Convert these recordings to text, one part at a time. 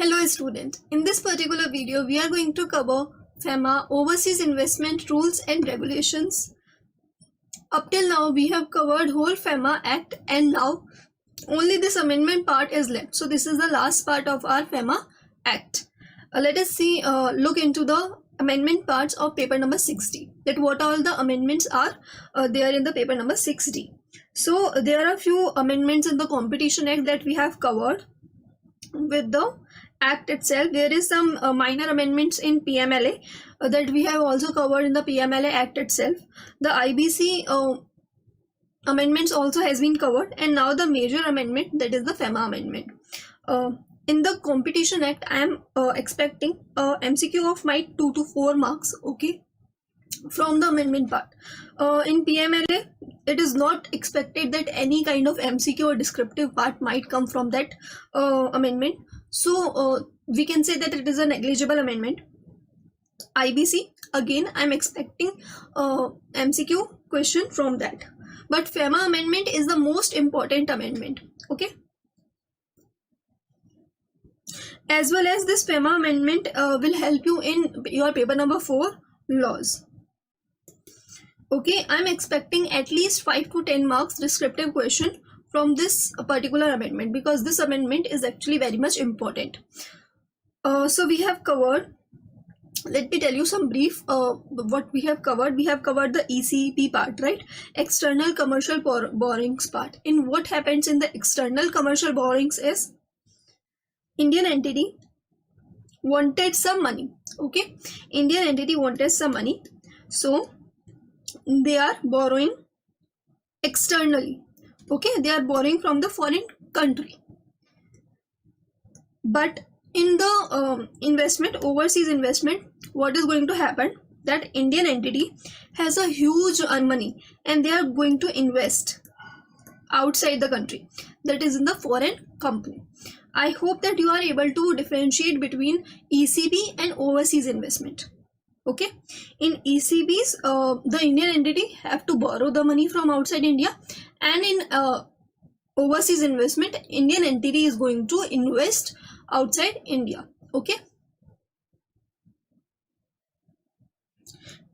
Hello student, in this particular video we are going to cover FEMA Overseas Investment Rules and Regulations. Up till now we have covered whole FEMA Act and now only this amendment part is left. So this is the last part of our FEMA Act. Let us look into the amendment parts of paper number 60, that what all the amendments are there in the paper number 60. So there are few amendments in the Competition Act that we have covered with the Act itself. There is some minor amendments in PMLA that we have also covered in the PMLA Act itself. The IBC amendments also has been covered, and now the major amendment, that is the FEMA amendment. In the Competition Act, I am expecting MCQ of my 2 to 4 marks, okay, from the amendment part. In PMLA, it is not expected that any kind of MCQ or descriptive part might come from that amendment. So we can say that it is a negligible amendment. IBC, again I am expecting MCQ question from that. But FEMA amendment is the most important amendment, okay. As well as this FEMA amendment will help you in your paper number 4, laws. Okay, I am expecting at least 5 to 10 marks descriptive question from this particular amendment, because this amendment is actually very much important. So we have covered, let me tell you some brief what we have covered. We have covered the ECP part, right? External commercial borrowings part. In what happens in the external commercial borrowings is Indian entity wanted some money, okay? Indian entity wanted some money, so they are borrowing externally, okay, they are borrowing from the foreign country. But in the investment, overseas investment, what is going to happen, that Indian entity has a huge money and they are going to invest outside the country, that is in the foreign company. I hope that you are able to differentiate between ECB and overseas investment. Okay, in ECBs, the Indian entity have to borrow the money from outside India, and in overseas investment, Indian entity is going to invest outside India. Okay,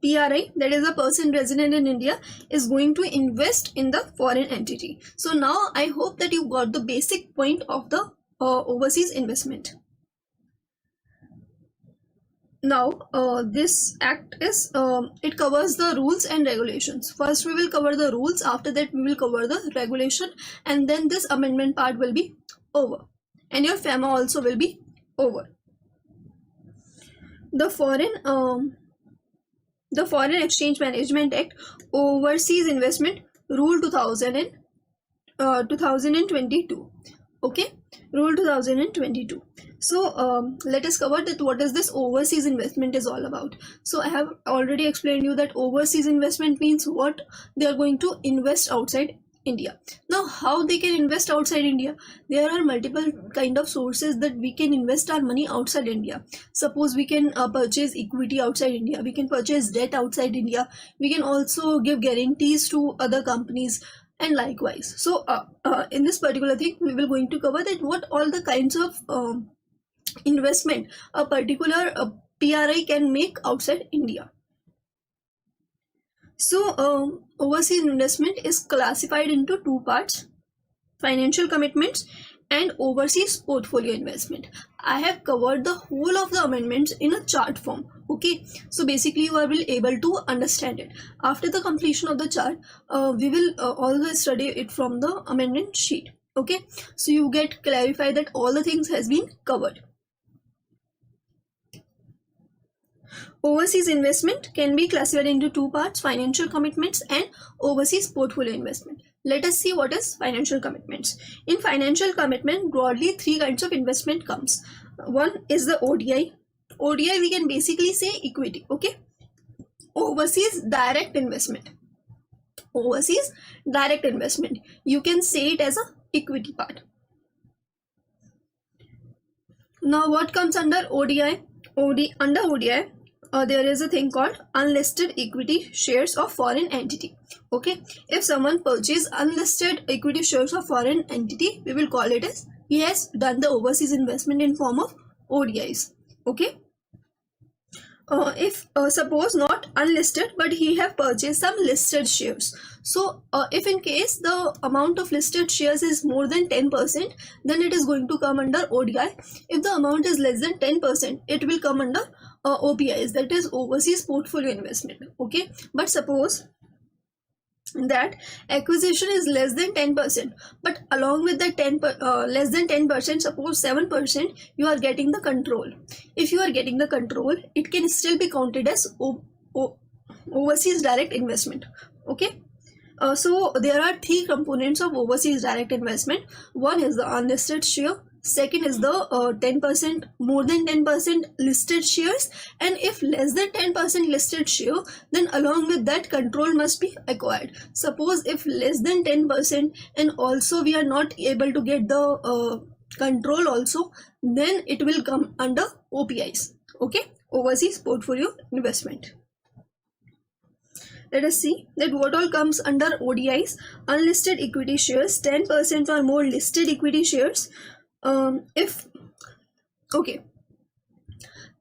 PRI, that is a person resident in India, is going to invest in the foreign entity. So now I hope that you got the basic point of the overseas investment. Now this act is it covers the rules and regulations. First we will cover the rules, after that we will cover the regulation, and then this amendment part will be over and your FEMA also will be over. The Foreign Exchange Management Act, Overseas Investment Rule 2022, okay, Rule 2022. So let us cover that what is this overseas investment is all about. So I have already explained you that overseas investment means what, they are going to invest outside India. Now how they can invest outside India? There are multiple kind of sources that we can invest our money outside India. Suppose we can purchase equity outside India, we can purchase debt outside India, we can also give guarantees to other companies, and likewise. So in this particular thing we will going to cover that what all the kinds of investment a particular PRI can make outside India. So overseas investment is classified into two parts: financial commitments and overseas portfolio investment. I have covered the whole of the amendments in a chart form, okay. So basically you will able to understand it. After the completion of the chart, we will also study it from the amendment sheet, okay. So you get clarified that all the things has been covered. Overseas investment can be classified into two parts: financial commitments and overseas portfolio investment. Let us see what is financial commitments. In financial commitment, broadly 3 kinds of investment comes. One is the ODI. ODI we can basically say equity, okay. Overseas direct investment. Overseas direct investment, you can say it as a equity part. Now what comes under ODI? Under ODI, there is a thing called unlisted equity shares of foreign entity, okay. If someone purchases unlisted equity shares of foreign entity, we will call it as he has done the overseas investment in form of ODIs. Okay. If suppose not unlisted, but he have purchased some listed shares. So if in case the amount of listed shares is more than 10%, then it is going to come under ODI. If the amount is less than 10%, it will come under OPIs, that is overseas portfolio investment. Okay, but suppose that acquisition is less than 10%, but along with the less than 10%, suppose 7%, you are getting the control. If you are getting the control, it can still be counted as overseas direct investment. Okay. So there are three components of overseas direct investment. One is the unlisted share, second is the 10%, more than 10% listed shares, and if less than 10% listed share, then along with that control must be acquired. Suppose if less than 10% and also we are not able to get the control also, then it will come under OPIs. Okay, overseas portfolio investment. Let us see that what all comes under ODIs. Unlisted equity shares, 10% or more listed equity shares.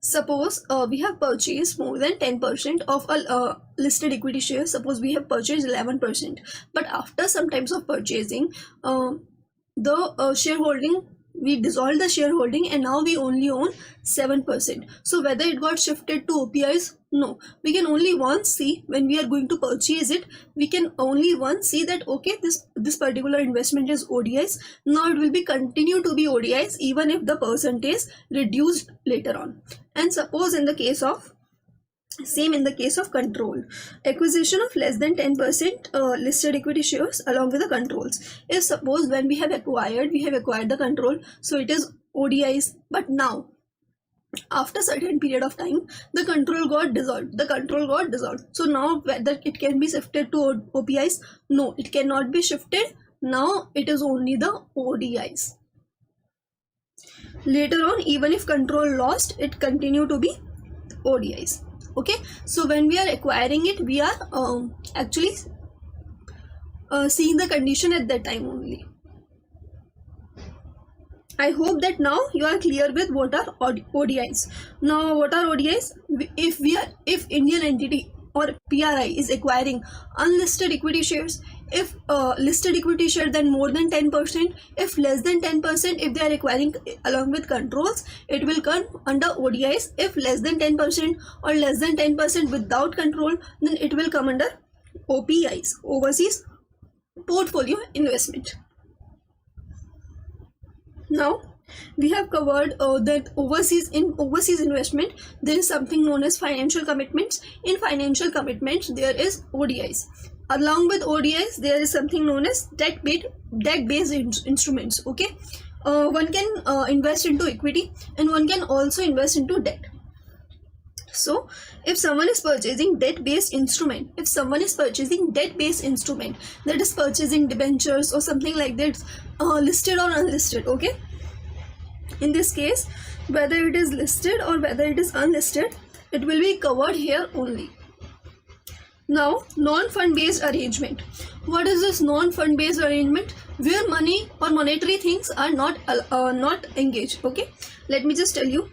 Suppose we have purchased more than 10% of a listed equity shares. Suppose we have purchased 11%, but after some times of purchasing, the shareholding, we dissolved the shareholding and now we only own 7%. So whether it got shifted to OPIs? No. We can only once see when we are going to purchase it, we can only once see that okay, this particular investment is ODIs. Now it will be continue to be ODIs even if the percentage reduced later on. And suppose in the case of same in the case of control, acquisition of less than 10% listed equity shares along with the controls. If suppose when we have acquired the control, so it is ODIs, but now after certain period of time the control got dissolved. So now whether it can be shifted to OPIs? No, it cannot be shifted. Now it is only the ODIs. Later on, even if control lost, it continue to be ODIs. Okay, so when we are acquiring it, we are actually seeing the condition at that time only. I hope that now you are clear with what are ODIs. Now what are ODIs? If Indian entity or PRI is acquiring unlisted equity shares, if listed equity share, then more than 10%, if less than 10%, if they are acquiring along with controls, it will come under ODIs. If less than 10% or less than 10% without control, then it will come under OPIs, overseas portfolio investment. Now we have covered that overseas investment, there is something known as financial commitments. In financial commitments, there is ODIs. Along with ODIs, there is something known as debt-based instruments. Okay, one can invest into equity and one can also invest into debt. So if someone is purchasing debt-based instrument, that is purchasing debentures or something like that, listed or unlisted. Okay, in this case, whether it is listed or whether it is unlisted, it will be covered here only. Now, non-fund based arrangement. What is this non-fund based arrangement? Where money or monetary things are not engaged. Okay, let me just tell you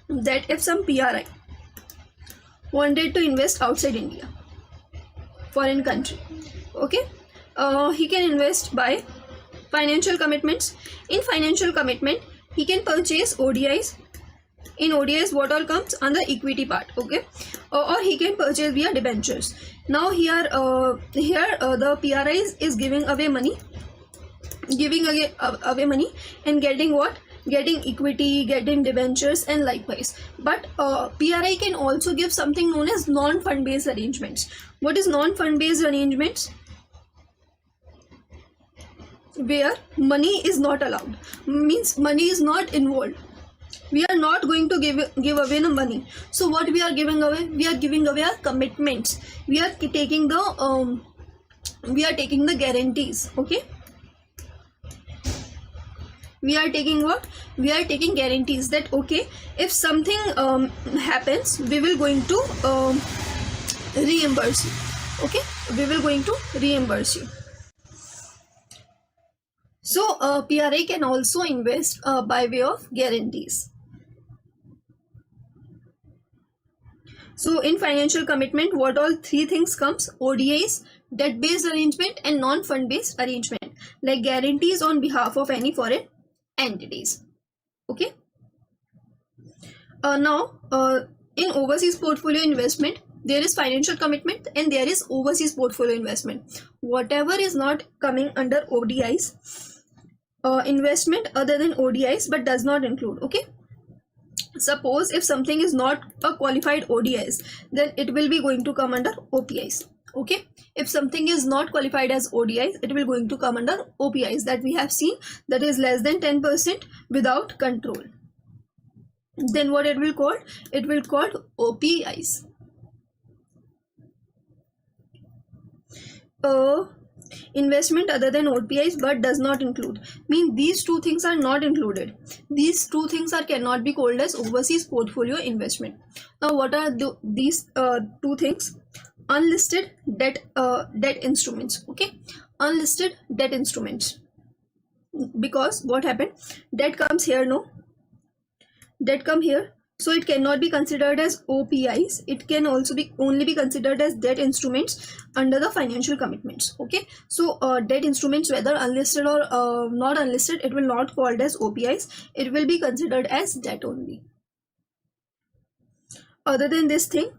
that if some PRI wanted to invest outside India, foreign country, okay, he can invest by financial commitments. In financial commitment, he can purchase ODIs. In ODIs, what all comes under equity part? Okay, or he can purchase via debentures. Now here the PRI is giving away money, and getting what? Getting equity, getting debentures, and likewise. But PRI can also give something known as non-fund based arrangements. What is non-fund based arrangements? Where money is not allowed, means money is not involved. We are not going to give away the money. So what we are giving away? We are giving away our commitments. We are taking the guarantees. Okay, we are taking what? We are taking guarantees that okay, if something happens, we will going to reimburse you. Okay, we will going to reimburse you. So PRI can also invest by way of guarantees. So in financial commitment, what all three things comes? ODIs, debt-based arrangement, and non-fund-based arrangement, like guarantees on behalf of any foreign entities. Okay. Now, in overseas portfolio investment, there is financial commitment and there is overseas portfolio investment. Whatever is not coming under ODIs, investment other than ODIs but does not include. Okay. Suppose if something is not a qualified ODIs, then it will be going to come under OPIs. Okay. If something is not qualified as ODIs, it will going to come under OPIs that we have seen, that is less than 10% without control. Then what it will called? It will called OPIs. Investment other than OPIs but does not include, mean these two things are not included. These two things cannot be called as overseas portfolio investment. Now what are these two things? Unlisted debt instruments. Okay, unlisted debt instruments, because what happened, debt comes here, no, debt come here, so it cannot be considered as OPIs. It can also be only be considered as debt instruments under the financial commitments. Okay, so debt instruments, whether unlisted or not unlisted, it will not called as OPIs. It will be considered as debt only. Other than this thing,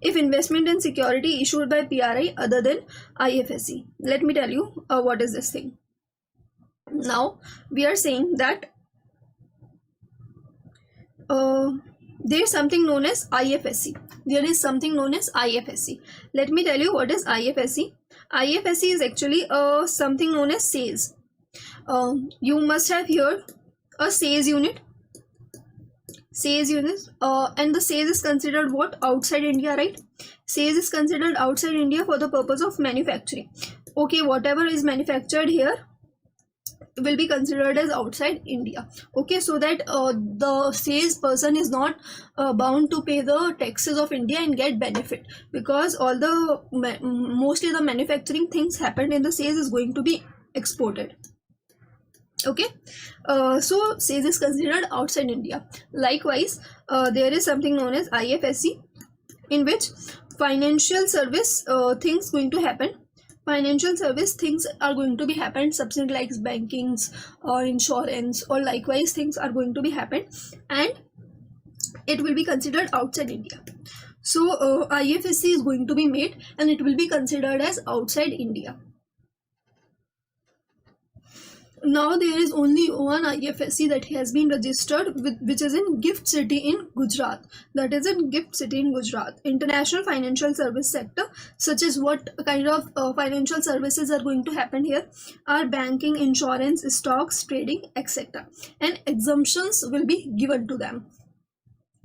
if investment in security issued by PRI other than IFSC, let me tell you what is this thing. Now we are saying that there is something known as IFSC. There is something known as IFSC. Let me tell you what is IFSC. IFSC is actually something known as SAYS. You must have heard a SAYS unit. SAYS unit, and the SAYS is considered what? Outside India, right? SAYS is considered outside India for the purpose of manufacturing. Okay, whatever is manufactured here will be considered as outside India. Okay, so that the SAYS person is not bound to pay the taxes of India and get benefit, because all the mostly the manufacturing things happened in the SAYS is going to be exported. Okay, so SAYS is considered outside India. Likewise, there is something known as IFSC, in which financial service things going to happen. Financial service things are going to be happened, something like bankings or insurance or likewise things are going to be happened, and it will be considered outside India. So IFSC is going to be made and it will be considered as outside India. Now there is only one IFSC that has been registered, which is in Gift City in Gujarat. That is in Gift City in Gujarat. International financial service sector, such as what kind of financial services are going to happen here are banking, insurance, stocks, trading, etc. And exemptions will be given to them.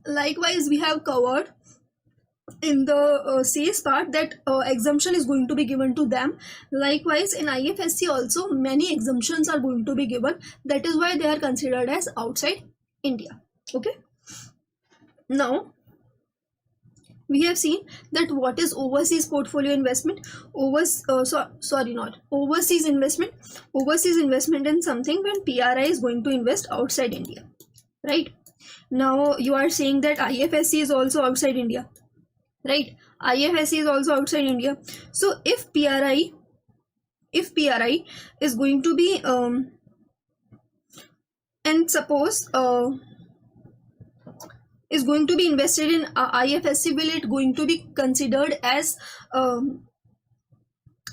Likewise, we have covered in the SAYS part that exemption is going to be given to them. Likewise, in IFSC also many exemptions are going to be given. That is why they are considered as outside India. Okay. Now we have seen that what is overseas portfolio investment. Overseas investment. Overseas investment in something when PRI is going to invest outside India, right? Now you are saying that IFSC is also outside India, right? IFSC is also outside India. So if PRI is going to be and suppose is going to be invested in IFSC, will it going to be considered as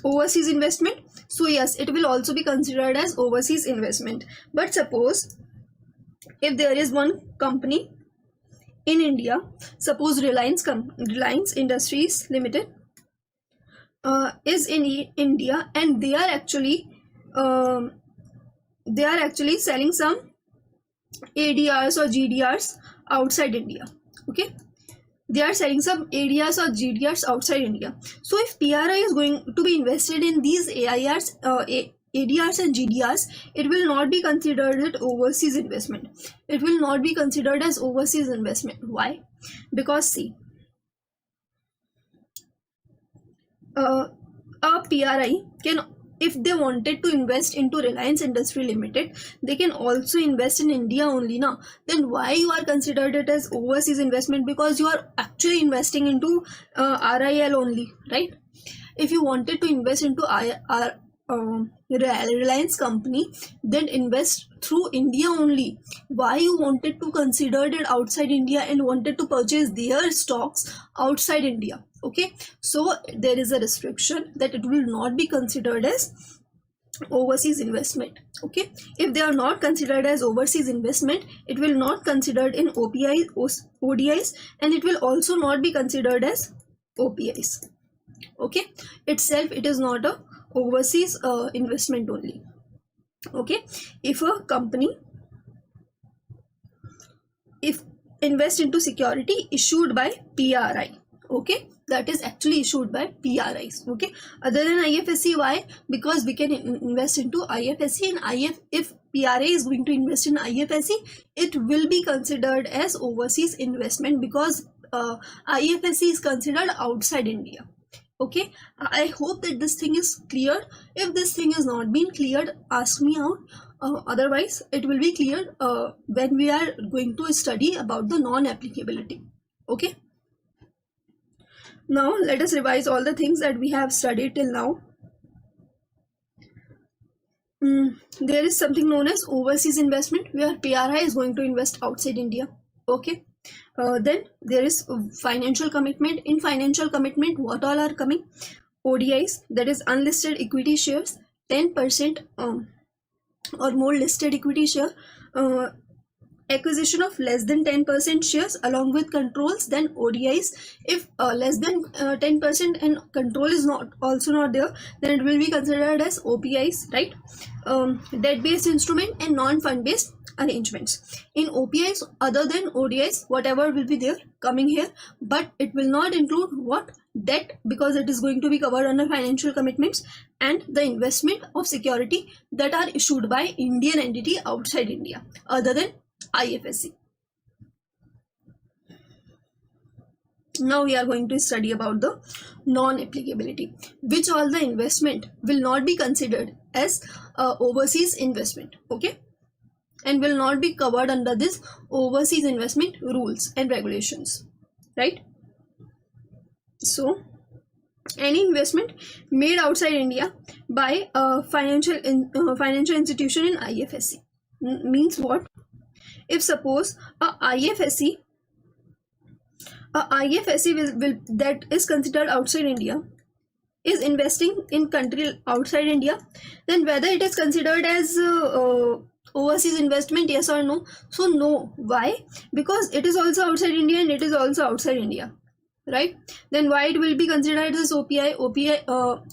overseas investment? So yes, it will also be considered as overseas investment. But suppose if there is one company in India, suppose Reliance Industries Limited is in India, and they are actually selling some ADRs or GDRs outside India. Okay, they are selling some ADRs or GDRs outside India. So if PRI is going to be invested in these ADRs and GDRs, it will not be considered overseas investment. It will not be considered as overseas investment. Why? Because see, a PRI can, if they wanted to invest into Reliance Industry Limited, they can also invest in India only now. Then why you are considered it as overseas investment? Because you are actually investing into RIL only, right? If you wanted to invest into Reliance company, then invest through India only. Why you wanted to consider it outside India and wanted to purchase their stocks outside India? Okay, so there is a restriction that it will not be considered as overseas investment. Okay, if they are not considered as overseas investment, it will not considered in ODIs, and it will also not be considered as OPIs. Okay, itself it is not a overseas investment only. Okay, if a company invest into security issued by PRI, okay, that is actually issued by PRIs. Okay, other than IFSC. Why? Because we can invest into IFSC, and if PRA is going to invest in IFSC, it will be considered as overseas investment, because IFSC is considered outside India. Okay, I hope that this thing is clear. If this thing is not been cleared, ask me out. Otherwise it will be clear when we are going to study about the non-applicability. Okay, now let us revise all the things that we have studied till now. There is something known as overseas investment, where PRI is going to invest outside India. Okay, then there is financial commitment. In financial commitment, what all are coming? ODIs, that is unlisted equity shares, 10% or more listed equity share, acquisition of less than 10% shares along with controls, then ODIs. If less than 10% and control is not there, then it will be considered as OPIs, right? Debt based instrument and non-fund based arrangements. In OPIs, other than ODIs, whatever will be there coming here, but it will not include what? Debt, because it is going to be covered under financial commitments, and the investment of security that are issued by Indian entity outside India other than IFSC. Now we are going to study about the non-applicability, which all the investment will not be considered as overseas investment. Okay, and will not be covered under this overseas investment rules and regulations, right? So any investment made outside India by a financial institution in IFSC means what? If suppose a IFSC will that is considered outside India is investing in country outside India, then whether it is considered as overseas investment, yes or no? So no. Why? Because it is also outside India and it is also outside India, right? Then why it will be considered as OPI?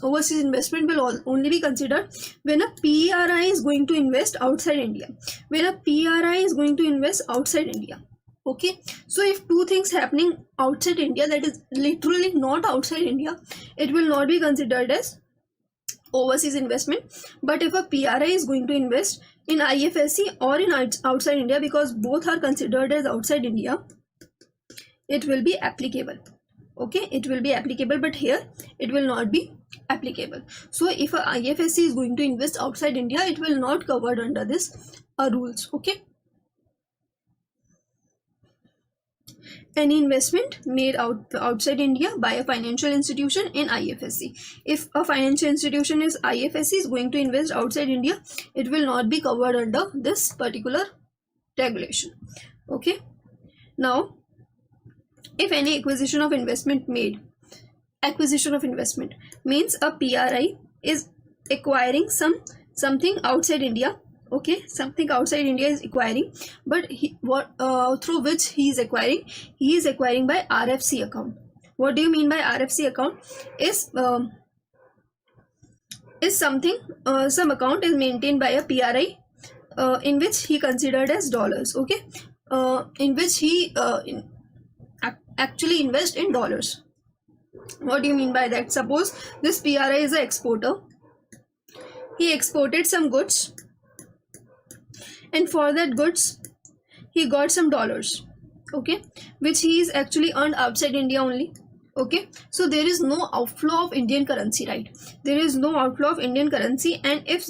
Overseas investment will only be considered when a PRI is going to invest outside India. When a PRI is going to invest outside India. Okay, so if two things happening outside India, that is literally not outside India, it will not be considered as overseas investment. But if a PRI is going to invest in IFSC or in outside India, because both are considered as outside India, it will be applicable. Okay, it will be applicable, but here it will not be applicable. So if a IFSC is going to invest outside India, it will not covered under this rules. Okay, any investment made outside India by a financial institution in IFSC. If a financial institution is IFSC is going to invest outside India, it will not be covered under this particular regulation. Okay, now if any acquisition of investment means a PRI is acquiring something outside India. Okay, something outside India is acquiring, but through which he is acquiring? He is acquiring by RFC account. What do you mean by RFC account? Is something some account is maintained by a PRI in which he considered as dollars. Okay, in which he actually invest in dollars. What do you mean by that? Suppose this PRI is an exporter. He exported some goods, and for that goods he got some dollars. Okay, which he is actually earned outside India only. Okay, so there is no outflow of Indian currency, right? There is no outflow of Indian currency, and if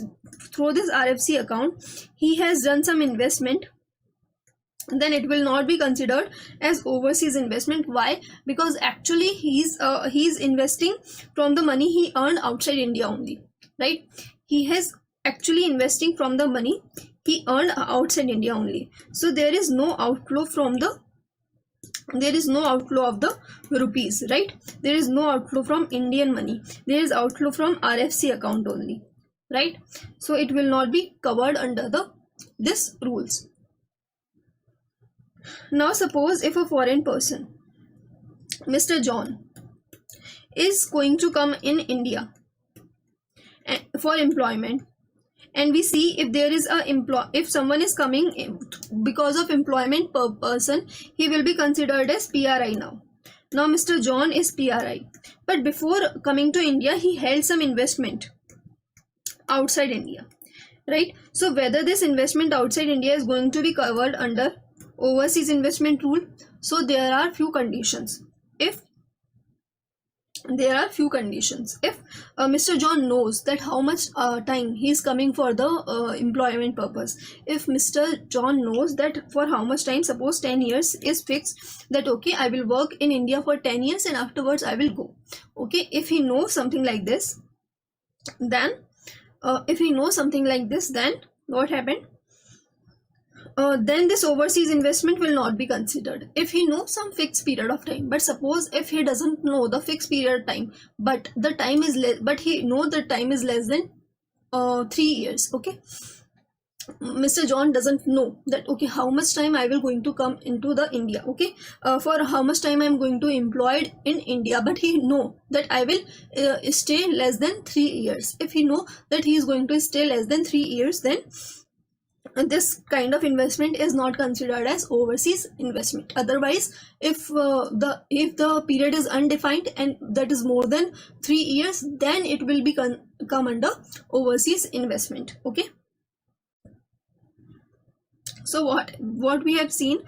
through this RFC account he has done some investment, then it will not be considered as overseas investment. Why? Because actually he's investing from the money he earned outside India only, right? He has actually investing from the money he earned outside India only. So there is no outflow from the, there is no outflow of the rupees, right? There is no outflow from Indian money. There is outflow from RFC account only, right? So it will not be covered under the this rules. Now suppose if a foreign person, Mr. John, is going to come in India for employment, and we see if there is a if someone is coming because of employment per person, he will be considered as PRI now. Now Mr. John is PRI, but before coming to India he held some investment outside India, right? So whether this investment outside India is going to be covered under overseas investment rule, so there are few conditions. If there are few conditions, if Mr. John knows that how much time he is coming for the employment purpose, if Mr. John knows that for how much time, suppose 10 years is fixed, that okay, I will work in India for 10 years and afterwards I will go. Okay, if he knows something like this, then then what happened? Then this overseas investment will not be considered if he knows some fixed period of time. But suppose if he doesn't know the fixed period time, but the time is less, but he know the time is less than 3 years. Okay, Mr. John doesn't know that okay, how much time I will going to come into the India, okay, for how much time I am going to employed in India, but he know that I will stay less than 3 years. If he know that he is going to stay less than 3 years, then this kind of investment is not considered as overseas investment. Otherwise, if the period is undefined and that is more than 3 years, then it will be come under overseas investment. Okay, so what we have seen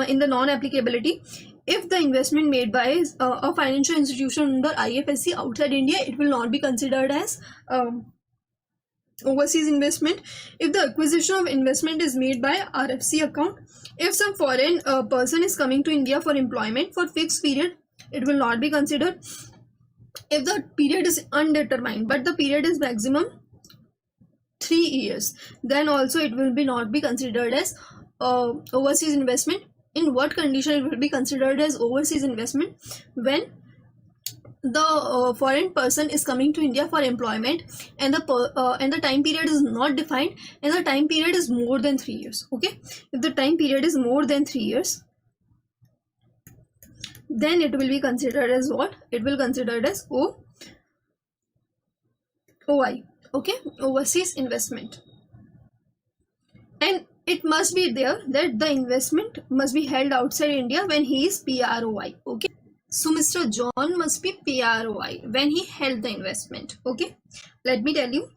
in the non-applicability, if the investment made by a financial institution under IFSC outside India, it will not be considered as overseas investment. If the acquisition of investment is made by RFC account, if some foreign person is coming to India for employment for fixed period, it will not be considered. If the period is undetermined but the period is maximum 3 years, then also it will be not be considered as overseas investment. In what condition it will be considered as overseas investment? When the foreign person is coming to India for employment and the time period is not defined and the time period is more than 3 years. Okay, if the time period is more than 3 years, then it will be considered as what? It will considered as OI. Okay, overseas investment. And it must be there that the investment must be held outside India when he is PROI. Okay, so Mr. John must be PROI when he held the investment. Okay, let me tell you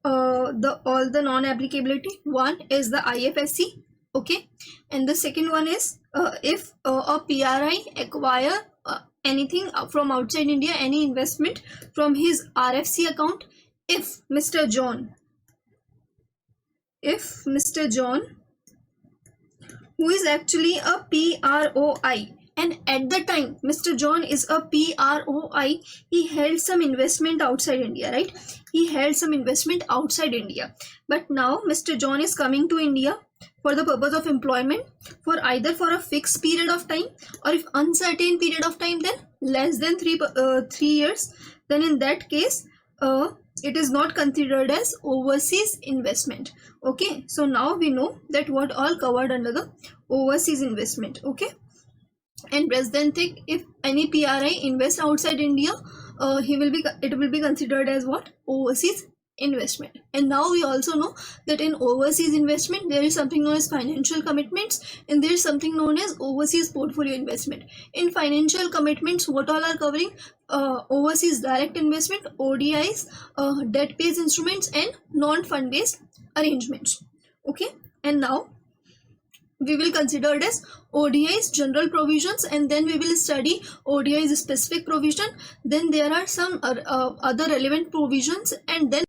all the non-applicability. One is the IFSC. Okay, and the second one is if a PRI acquire anything from outside India, any investment from his RFC account, if Mr. John, who is actually a PROI, and at the time Mr. John is a PROI, he held some investment outside India, right? He held some investment outside India, but now Mr. John is coming to India for the purpose of employment for either for a fixed period of time or if uncertain period of time, then less than 3 years, then in that case it is not considered as overseas investment. Okay, so now we know that what all covered under the overseas investment. Okay, and President think if any PRI invest outside India, it will be considered as what? Overseas investment. And now we also know that in overseas investment there is something known as financial commitments and there is something known as overseas portfolio investment. In financial commitments, what all are covering? Overseas direct investment, ODIs, debt based instruments and non-fund based arrangements. Okay, and now we will consider it as ODI's general provisions, and then we will study ODI's specific provision. Then there are some other relevant provisions, and then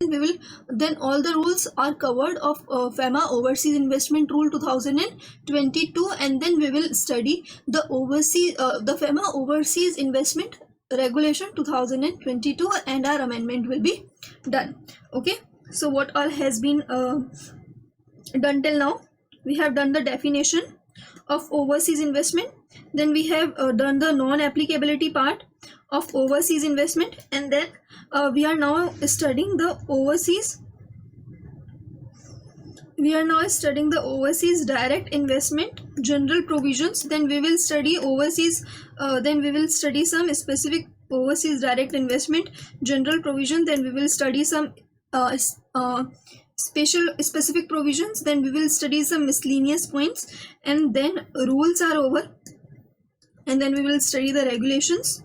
all the rules are covered of FEMA Overseas Investment Rule 2022, and then we will study the FEMA Overseas Investment Regulation 2022, and our amendment will be done. Okay, so what all has been done till now? We have done the definition of overseas investment, then we have done the non-applicability part of overseas investment, and then we are now studying the overseas direct investment general provisions. Then we will study some specific overseas direct investment general provision. Then we will study some specific provisions. Then we will study some miscellaneous points, and then rules are over, and then we will study the regulations,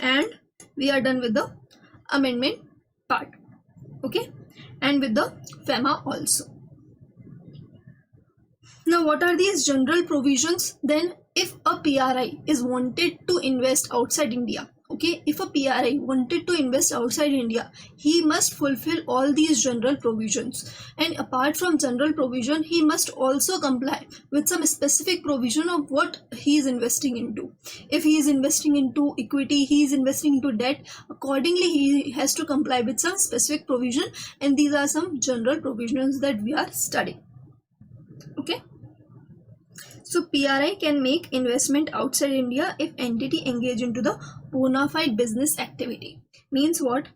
and we are done with the amendment part. Okay, and with the FEMA also. Now, what are these general provisions? Then if a PRI is wanted to invest outside India, okay, if a PRI wanted to invest outside India, he must fulfill all these general provisions, and apart from general provision, he must also comply with some specific provision of what he is investing into. If he is investing into equity, he is investing into debt, accordingly he has to comply with some specific provision, and these are some general provisions that we are studying. Okay, so PRI can make investment outside India if entity engage into the bona fide business activity. Means what?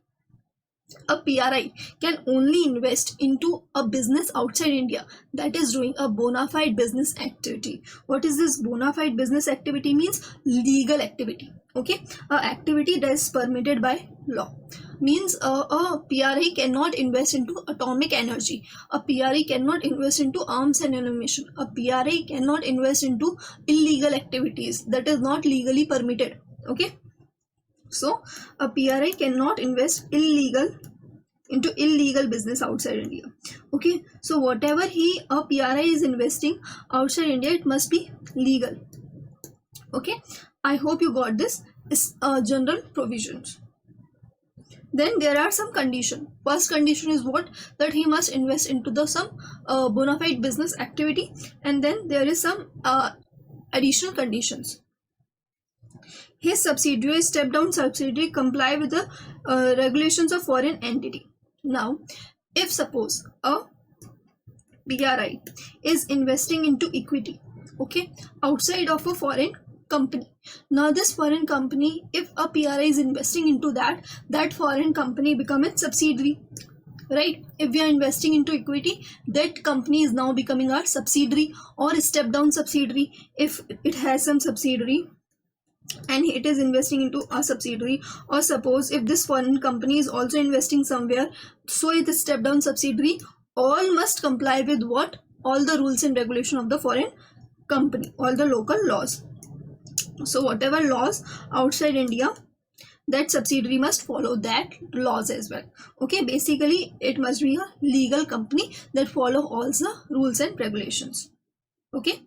A PRI can only invest into a business outside India that is doing a bona fide business activity. What is this bona fide business activity? Means legal activity. Okay, a activity that is permitted by law. Means a PRI cannot invest into atomic energy. A PRI cannot invest into arms and ammunition. A PRI cannot invest into illegal activities that is not legally permitted. Okay, so a PRI cannot invest into illegal business outside India. Okay, so whatever a PRI is investing outside India, it must be legal. Okay, I hope you got this general provisions. Then there are some conditions. First condition is what? That he must invest into some bona fide business activity, and then there is some additional conditions. His subsidiary, step down subsidiary, comply with the regulations of foreign entity. Now, if suppose a PRI is investing into equity, okay, outside of a foreign company. Now this foreign company, if a PRI is investing into that foreign company become its subsidiary, right? If we are investing into equity, that company is now becoming our subsidiary or step down subsidiary. If it has some subsidiary and it is investing into a subsidiary, or suppose if this foreign company is also investing somewhere, so it is step down subsidiary, all must comply with what? All the rules and regulation of the foreign company, all the local laws. So whatever laws outside India, that subsidiary must follow that laws as well. Okay, basically it must be a legal company that follow all the rules and regulations. Okay,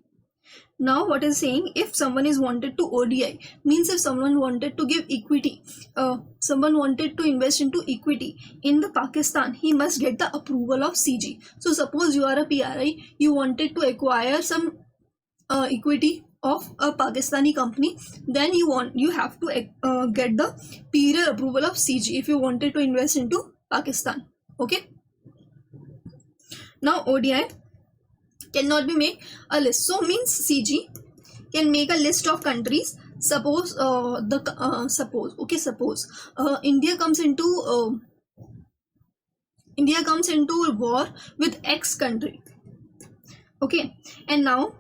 now what is saying, if someone is wanted to ODI, means if someone wanted to give equity, someone wanted to invest into equity in the Pakistan, he must get the approval of CG. So suppose you are a PRI, you wanted to acquire some equity of a Pakistani company, then you have to get the period approval of CG if you wanted to invest into Pakistan. Okay, now ODI cannot be make a list. So means CG can make a list of countries. Suppose India comes into war with X country. Okay, and now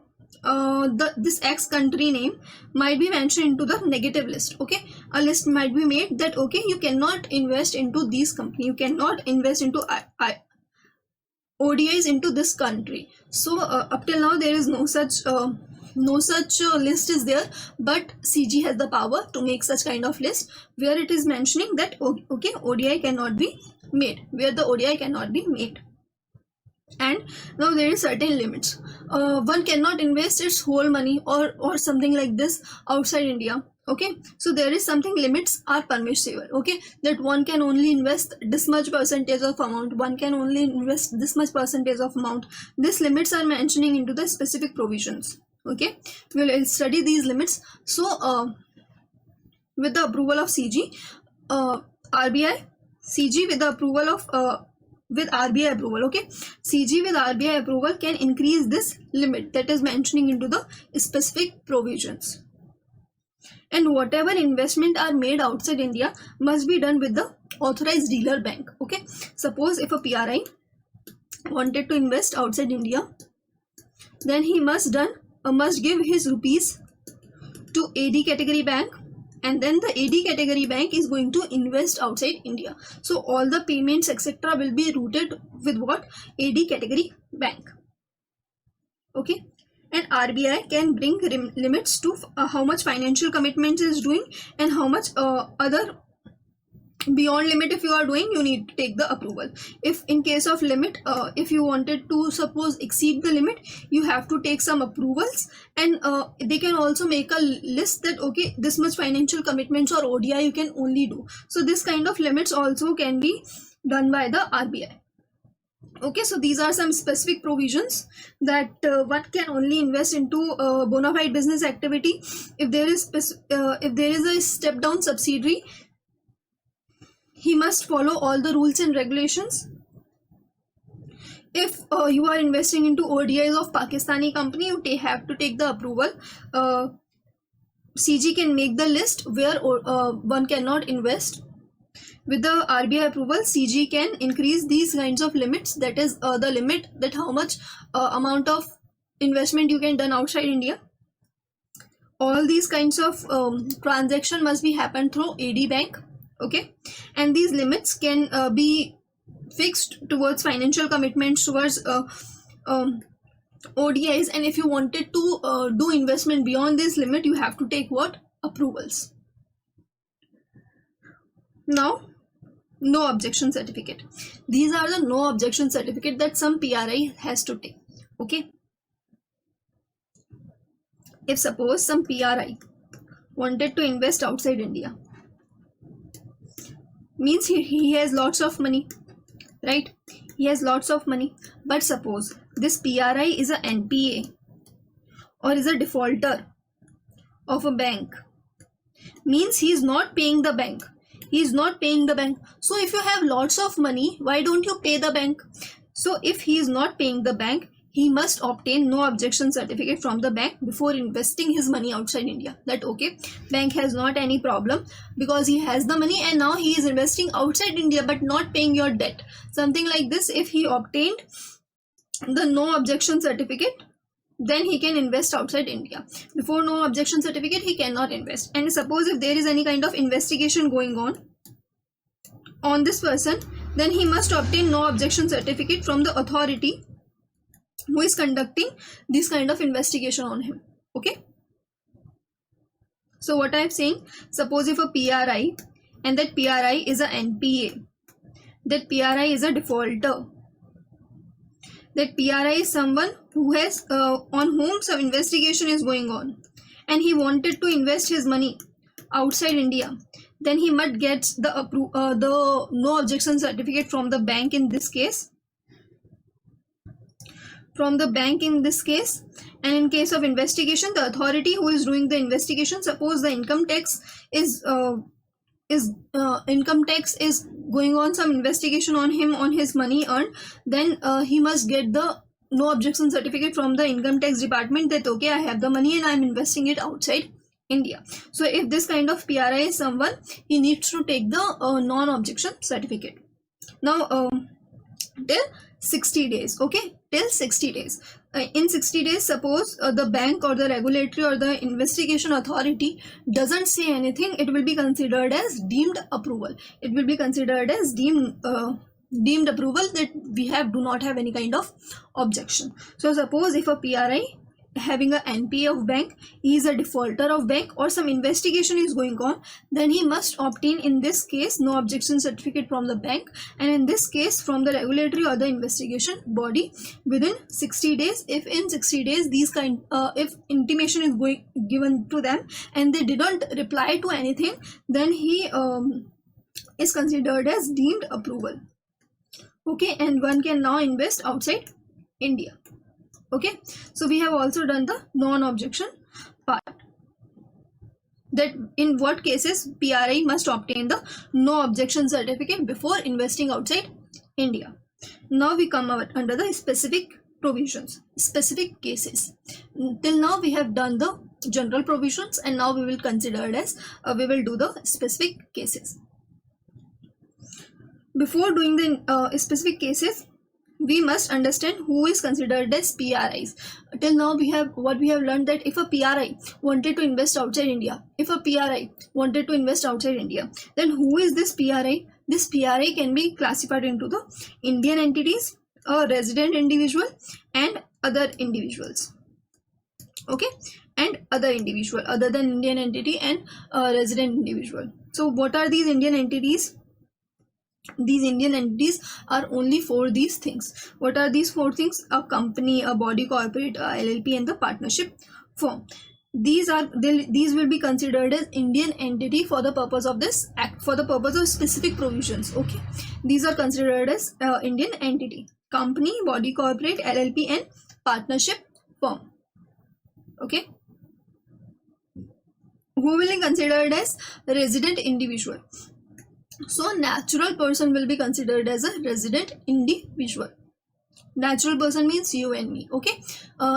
this X country name might be mentioned into the negative list. Okay, a list might be made that okay, you cannot invest into these company, you cannot invest into ODIs into this country. So up till now there is no such list is there, but CG has the power to make such kind of list where it is mentioning that okay, ODI cannot be made, where the ODI cannot be made. And now there is certain limits. One cannot invest its whole money or something like this outside India. Okay, so there is something, limits are permissible. Okay, that one can only invest this much percentage of amount, one can only invest this much percentage of amount. These limits are mentioning into the specific provisions. Okay, we will study these limits. So with the approval of CG, RBI, CG with the approval of with RBI approval, okay, CG with RBI approval can increase this limit that is mentioning into the specific provisions. And whatever investment are made outside India must be done with the authorized dealer bank. Okay, suppose if a PRI wanted to invest outside India, then he must give his rupees to AD category bank, and then the AD category bank is going to invest outside India. So all the payments etc. will be routed with what? AD category bank. Okay, and RBI can bring limits to how much financial commitments is doing, and how much other beyond limit if you are doing, you need to take the approval. If in case of limit, if you wanted to suppose exceed the limit, you have to take some approvals, and they can also make a list that okay, this much financial commitments or ODI you can only do. So this kind of limits also can be done by the RBI. Okay, so these are some specific provisions that one can only invest into bona fide business activity if there is a step down subsidiary. He must follow all the rules and regulations. If you are investing into ODIs of Pakistani company, you have to take the approval. CG can make the list where one cannot invest. With the RBI approval, CG can increase these kinds of limits, that is the limit that how much amount of investment you can done outside India. All these kinds of transaction must be happen through AD bank. Okay, and these limits can be fixed towards financial commitments, towards ODIs, and if you wanted to do investment beyond this limit, you have to take what? Approvals. Now, no objection certificate. These are the no objection certificate that some PRI has to take. Okay, if suppose some PRI wanted to invest outside India, means he has lots of money, right? He has lots of money, but suppose this PRI is a NPA or is a defaulter of a bank, means he is not paying the bank. He is not paying the bank. So if you have lots of money, why don't you pay the bank? So if he is not paying the bank, he must obtain no objection certificate from the bank before investing his money outside India. That okay, bank has not any problem because he has the money and now he is investing outside India but not paying your debt. Something like this, if he obtained the no objection certificate, then he can invest outside India. Before no objection certificate, he cannot invest. And suppose if there is any kind of investigation going on this person, then he must obtain no objection certificate from the authority who is conducting this kind of investigation on him. Okay, so what I am saying, suppose if a PRI, and that PRI is a NPA, that PRI is a defaulter, that PRI is someone who has on whom some investigation is going on, and he wanted to invest his money outside India, then he must get the no objection certificate from the bank in this case. And in case of investigation, the authority who is doing the investigation, suppose the income tax is going on some investigation on him, on his money earned, then he must get the no objection certificate from the income tax department that okay, I have the money and I am investing it outside India. So if this kind of PRI is someone, he needs to take the non-objection certificate. Now till 60 days. Okay, till 60 days. In 60 days, suppose the bank or the regulatory or the investigation authority doesn't say anything, it will be considered as deemed approval. It will be considered as deemed approval, that we do not have any kind of objection. So suppose if a PRI having a NPA of bank, he is a defaulter of bank, or some investigation is going on, then he must obtain in this case no objection certificate from the bank, and in this case from the regulatory or the investigation body within 60 days. If in 60 days these if intimation is given to them and they didn't reply to anything, then he is considered as deemed approval. Okay, and one can now invest outside India. Okay, so we have also done the non-objection part, that in what cases PRI must obtain the no objection certificate before investing outside India. Now we come out under the specific provisions, specific cases. Till now we have done the general provisions, and now we will consider it as we will do the specific cases. Before doing the specific cases, we must understand who is considered as PRIs. Till now we have learned that if a PRI wanted to invest outside India, then who is this PRI? This PRI can be classified into the Indian entities, a resident individual, and other individuals. Okay, and other individual other than Indian entity and resident individual. So what are these Indian entities? These Indian entities are only for these things. What are these 4 things? A company, a body corporate, a LLP, and the partnership firm. These will be considered as Indian entity for the purpose of this act, for the purpose of specific provisions. Okay, these are considered as Indian entity: company, body corporate, LLP, and partnership firm. Okay, who will be considered as resident individual? So natural person will be considered as a resident individual. Natural person means you and me. Okay,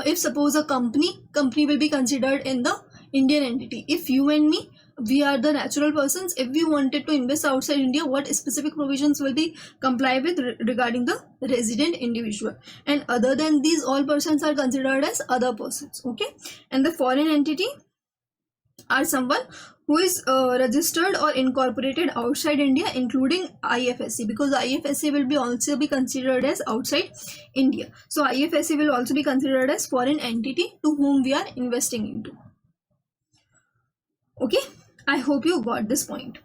if suppose a company will be considered in the Indian entity. If you and me, we are the natural persons, if we wanted to invest outside India, what specific provisions will be comply with regarding the resident individual? And other than these, all persons are considered as other persons. Okay, and the foreign entity are someone who is registered or incorporated outside India, including IFSC, because IFSC will also be considered as outside India. So IFSC will also be considered as foreign entity to whom we are investing into. Okay, I hope you got this point.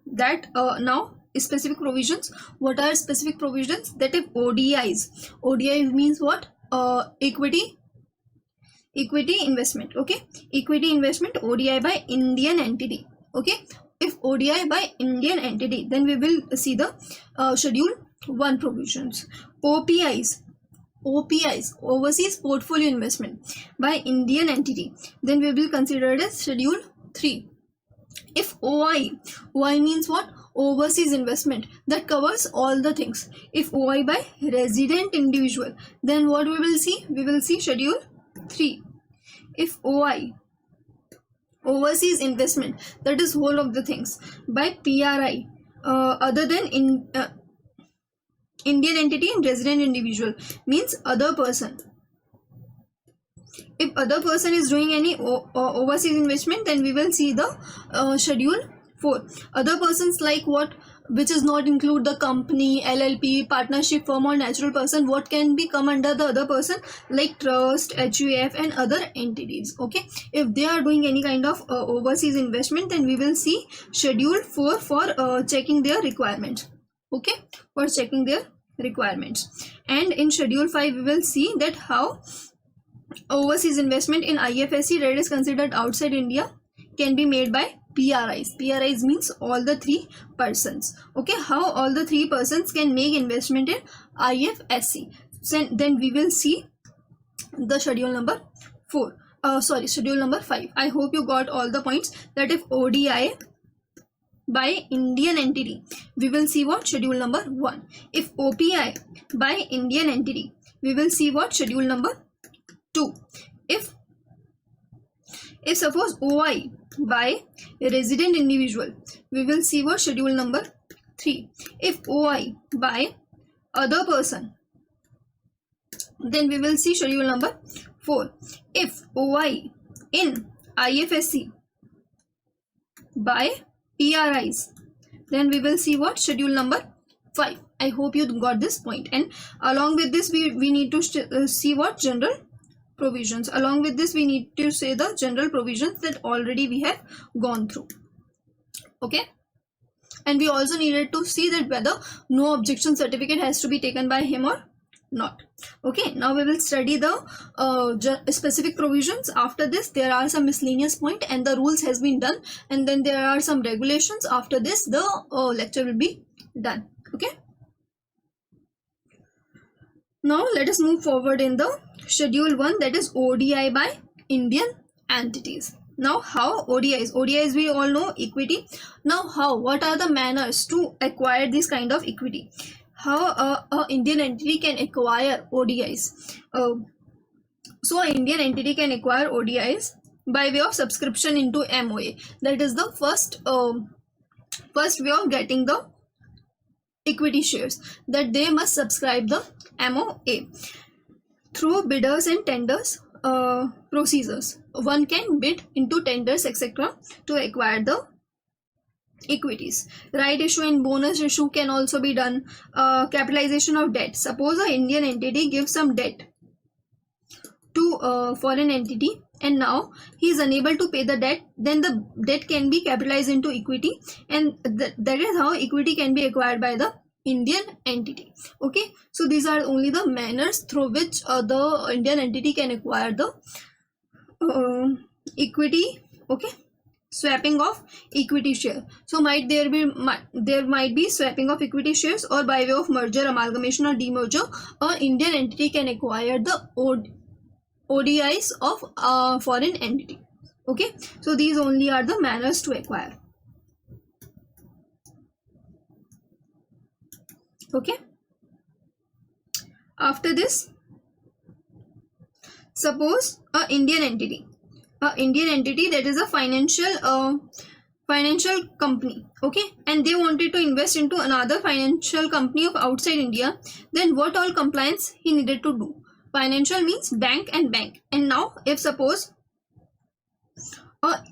That now specific provisions. What are specific provisions? That if ODI means what? Equity investment. Okay, equity investment, ODI by Indian entity. Okay, if ODI by Indian entity, then we will see the schedule 1 provisions. OPIs, overseas portfolio investment by Indian entity, then we will consider it as schedule 3. If OI means what? Overseas investment, that covers all the things. If OI by resident individual, then what we will see? We will see schedule 3. If OI, overseas investment, that is whole of the things, by PRI, other than Indian entity and resident individual, means other person. If other person is doing any overseas investment, then we will see the schedule 4. Other persons like what? Which does not include the company, LLP, partnership firm, or natural person. What can be come under the other person? Like trust, HUF, and other entities. Okay, if they are doing any kind of overseas investment, then we will see schedule 4 for checking their requirements. Okay, for checking their requirements. And in schedule 5 we will see that how overseas investment in IFSC that is considered outside India can be made by PRIs. PRIs means all the 3 persons. Okay, how all the 3 persons can make investment in IFSC. So then we will see the schedule number 4. Schedule number 5. I hope you got all the points. That if ODI by Indian entity, we will see what? Schedule number 1. If OPI by Indian entity, we will see what? Schedule number 2. If suppose OI by resident individual, we will see what? Schedule number 3. If OI by other person, then we will see schedule number 4. If OI in IFSC by PRIs, then we will see what? Schedule number 5. I hope you got this point. And along with this, we need to see what? General provisions. Along with this, we need to say the general provisions that already we have gone through. Okay, and we also needed to see that whether no objection certificate has to be taken by him or not. Okay, now we will study the specific provisions. After this, there are some miscellaneous point and the rules has been done, and then there are some regulations. After this, the lecture will be done. Okay, now let us move forward in the schedule 1, that is ODI by Indian entities. Now, how ODIs we all know, equity. Now, what are the manners to acquire this kind of equity? How a Indian entity can acquire ODIs? So an Indian entity can acquire ODIs by way of subscription into MOA. That is the first way of getting the equity shares, that they must subscribe the MOA through bidders and tenders procedures. One can bid into tenders, etc., to acquire the equities. Right issue and bonus issue can also be done. Capitalization of debt. Suppose an Indian entity gives some debt to a foreign entity, and now he is unable to pay the debt, then the debt can be capitalized into equity, and that is how equity can be acquired by the Indian entity. Okay, so these are only the manners through which the Indian entity can acquire the equity. Okay, swapping of equity share. So there might be swapping of equity shares, or by way of merger, amalgamation, or demerger, an Indian entity can acquire the ODIs of a foreign entity. Okay, so these only are the manners to acquire. Okay, after this, suppose a Indian entity that is a financial company, okay, and they wanted to invest into another financial company of outside India. Then what all compliance he needed to do? Financial means bank and bank. And now if suppose a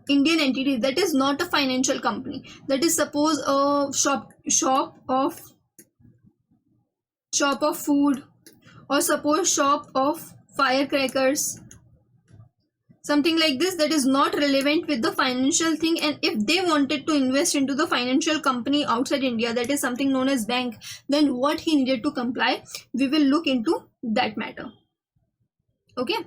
Indian entity that is not a financial company, that is suppose a shop of food, or suppose shop of firecrackers, something like this, that is not relevant with the financial thing, and if they wanted to invest into the financial company outside India, that is something known as bank, then what he needed to comply, we will look into that matter. Okay,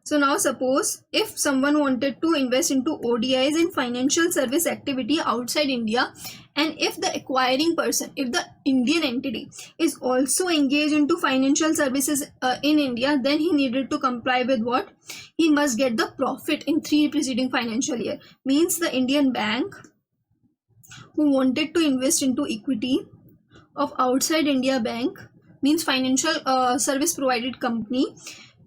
so now suppose if someone wanted to invest into ODIs in financial service activity outside India, and if the acquiring person, if the Indian entity is also engaged into financial services in India, then he needed to comply with what? He must get the profit in 3 preceding financial year. Means the Indian bank who wanted to invest into equity of outside India bank, means financial service provided company,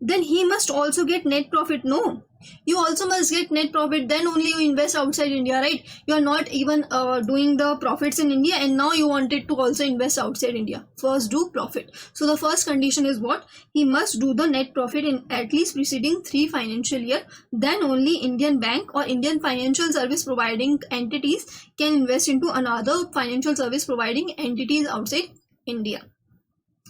then he must also get net profit. No, you also must get net profit, then only you invest outside India, right? You are not even doing the profits in India, and now you wanted to also invest outside India. First do profit. So the first condition is what? He must do the net profit in at least preceding 3 financial year. Then only Indian bank or Indian financial service providing entities can invest into another financial service providing entities outside India.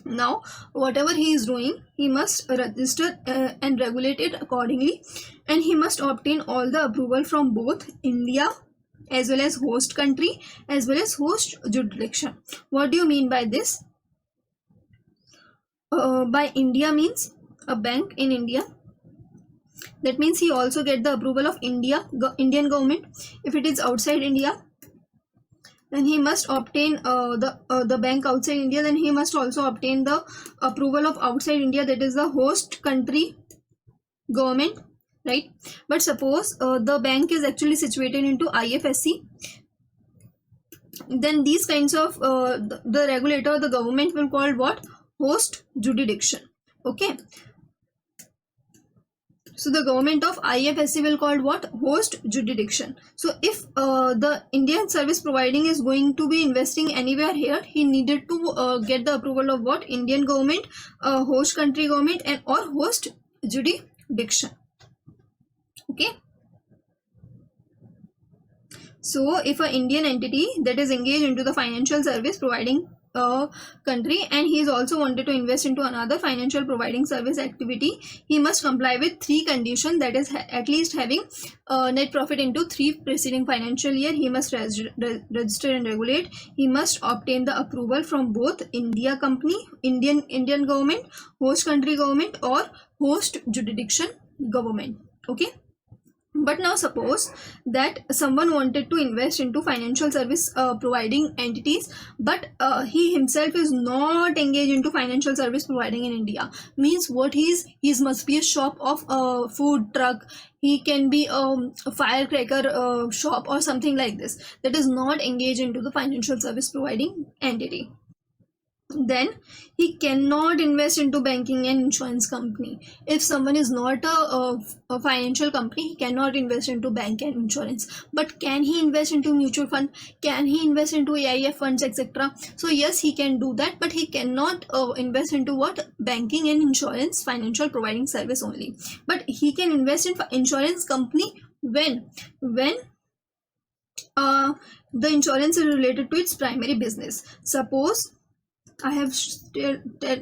Now whatever he is doing, he must register and regulate it accordingly, and he must obtain all the approval from both India as well as host country as well as host jurisdiction. What do you mean by this? By India means a bank in India. That means he also get the approval of Indian government. If it is outside India, then he must obtain the bank outside India. Then he must also obtain the approval of outside India, that is the host country government, right? But suppose the bank is actually situated into IFSC, then these kinds of the regulator, the government will call what? Host jurisdiction. Okay, so the government of IFSC will call what? Host jurisdiction. So if the Indian service providing is going to be investing anywhere here, he needed to get the approval of what? Indian government, host country government, and or host jurisdiction. Okay, so if an Indian entity that is engaged into the financial service providing country, and he is also wanted to invest into another financial providing service activity, he must comply with 3 conditions, that is at least having net profit into 3 preceding financial year, he must register and regulate, he must obtain the approval from both Indian government, host country government, or host jurisdiction government. Okay. But now suppose that someone wanted to invest into financial service providing entities, but he himself is not engaged into financial service providing in India. Means what he must be a shop of a food truck, he can be a firecracker shop or something like this, that is not engaged into the financial service providing entity. Then he cannot invest into banking and insurance company. If someone is not a financial company, he cannot invest into bank and insurance. But can he invest into mutual fund? Can he invest into AIF funds, etc.? So yes, he can do that, but he cannot invest into what? Banking and insurance, financial providing service only. But he can invest in insurance company when the insurance is related to its primary business. Suppose I have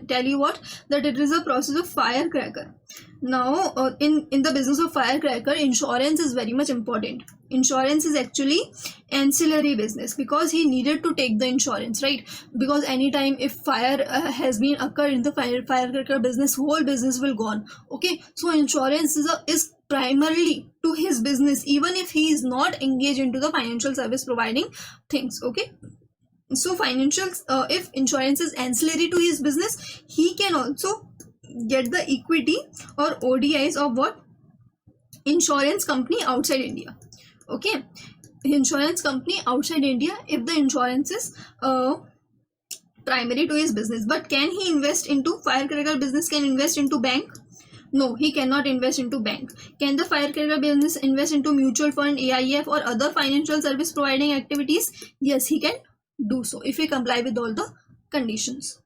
tell you what, that it is a process of firecracker. Now in the business of firecracker, insurance is very much important. Insurance is actually ancillary business, because he needed to take the insurance, right? Because anytime if fire has been occurred in the firecracker business, whole business will gone. Okay, so insurance is primarily to his business, even if he is not engaged into the financial service providing things. Okay. So if insurance is ancillary to his business, he can also get the equity or ODIs of what? Insurance company outside India. Okay, insurance company outside India, if the insurance is primary to his business. But can he invest into firecracker business? Can invest into bank? No, he cannot invest into bank. Can the firecracker business invest into mutual fund, AIF, or other financial service providing activities? Yes, he can do so if we comply with all the conditions.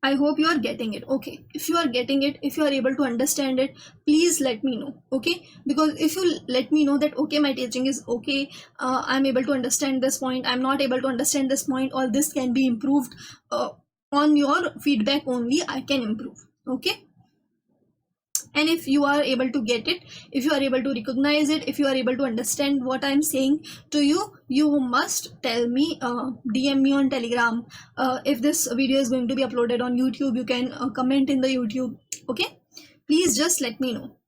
I hope you are getting it. Okay, if you are getting it, if you are able to understand it, please let me know. Okay, because if you let me know that okay, my teaching is okay, I'm able to understand this point, I'm not able to understand this point, or this can be improved, on your feedback only I can improve. Okay. And if you are able to get it, if you are able to recognize it, if you are able to understand what I'm saying to you, you must tell me, DM me on Telegram. If this video is going to be uploaded on YouTube, you can comment in the YouTube. Okay, please just let me know.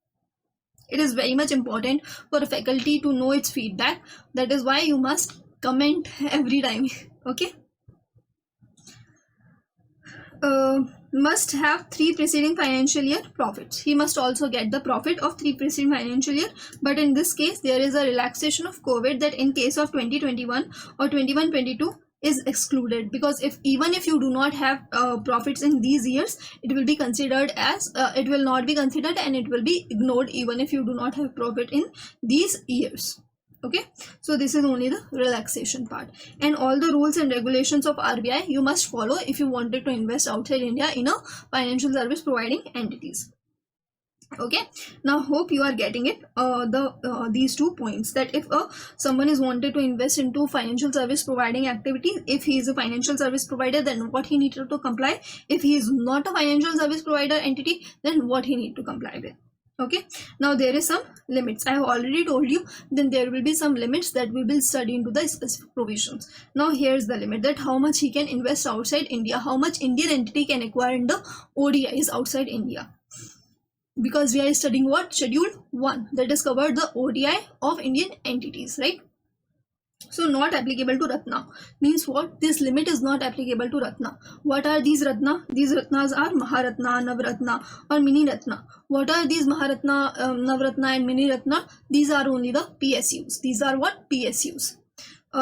It is very much important for a faculty to know its feedback. That is why you must comment every time. Okay. Must have 3 preceding financial year profits. He must also get the profit of 3 preceding financial year. But in this case, there is a relaxation of COVID, that in case of 2021 or 21-22 is excluded, because even if you do not have profits in these years, it will be considered as it will not be considered, and it will be ignored even if you do not have profit in these years. Okay, so this is only the relaxation part, and all the rules and regulations of RBI you must follow if you wanted to invest outside India in a financial service providing entities. Okay, now hope you are getting it, these 2 points, that if someone is wanted to invest into financial service providing activities, if he is a financial service provider, then what he needs to comply. If he is not a financial service provider entity, then what he need to comply with. Okay, now there is some limits. I have already told you, then there will be some limits that we will study into the specific provisions. Now here's the limit, that how much he can invest outside India, how much Indian entity can acquire in the ODIs outside India. Because we are studying what? Schedule 1, that is covered the ODI of Indian entities, right? So not applicable to Ratna. Means what? This limit is not applicable to Ratna. What are these Ratna? These Ratnas are Maharatna, Navratna, or Mini Ratna. What are these Maharatna, Navratna, and Mini Ratna? These are only the PSUs. These are what? PSUs.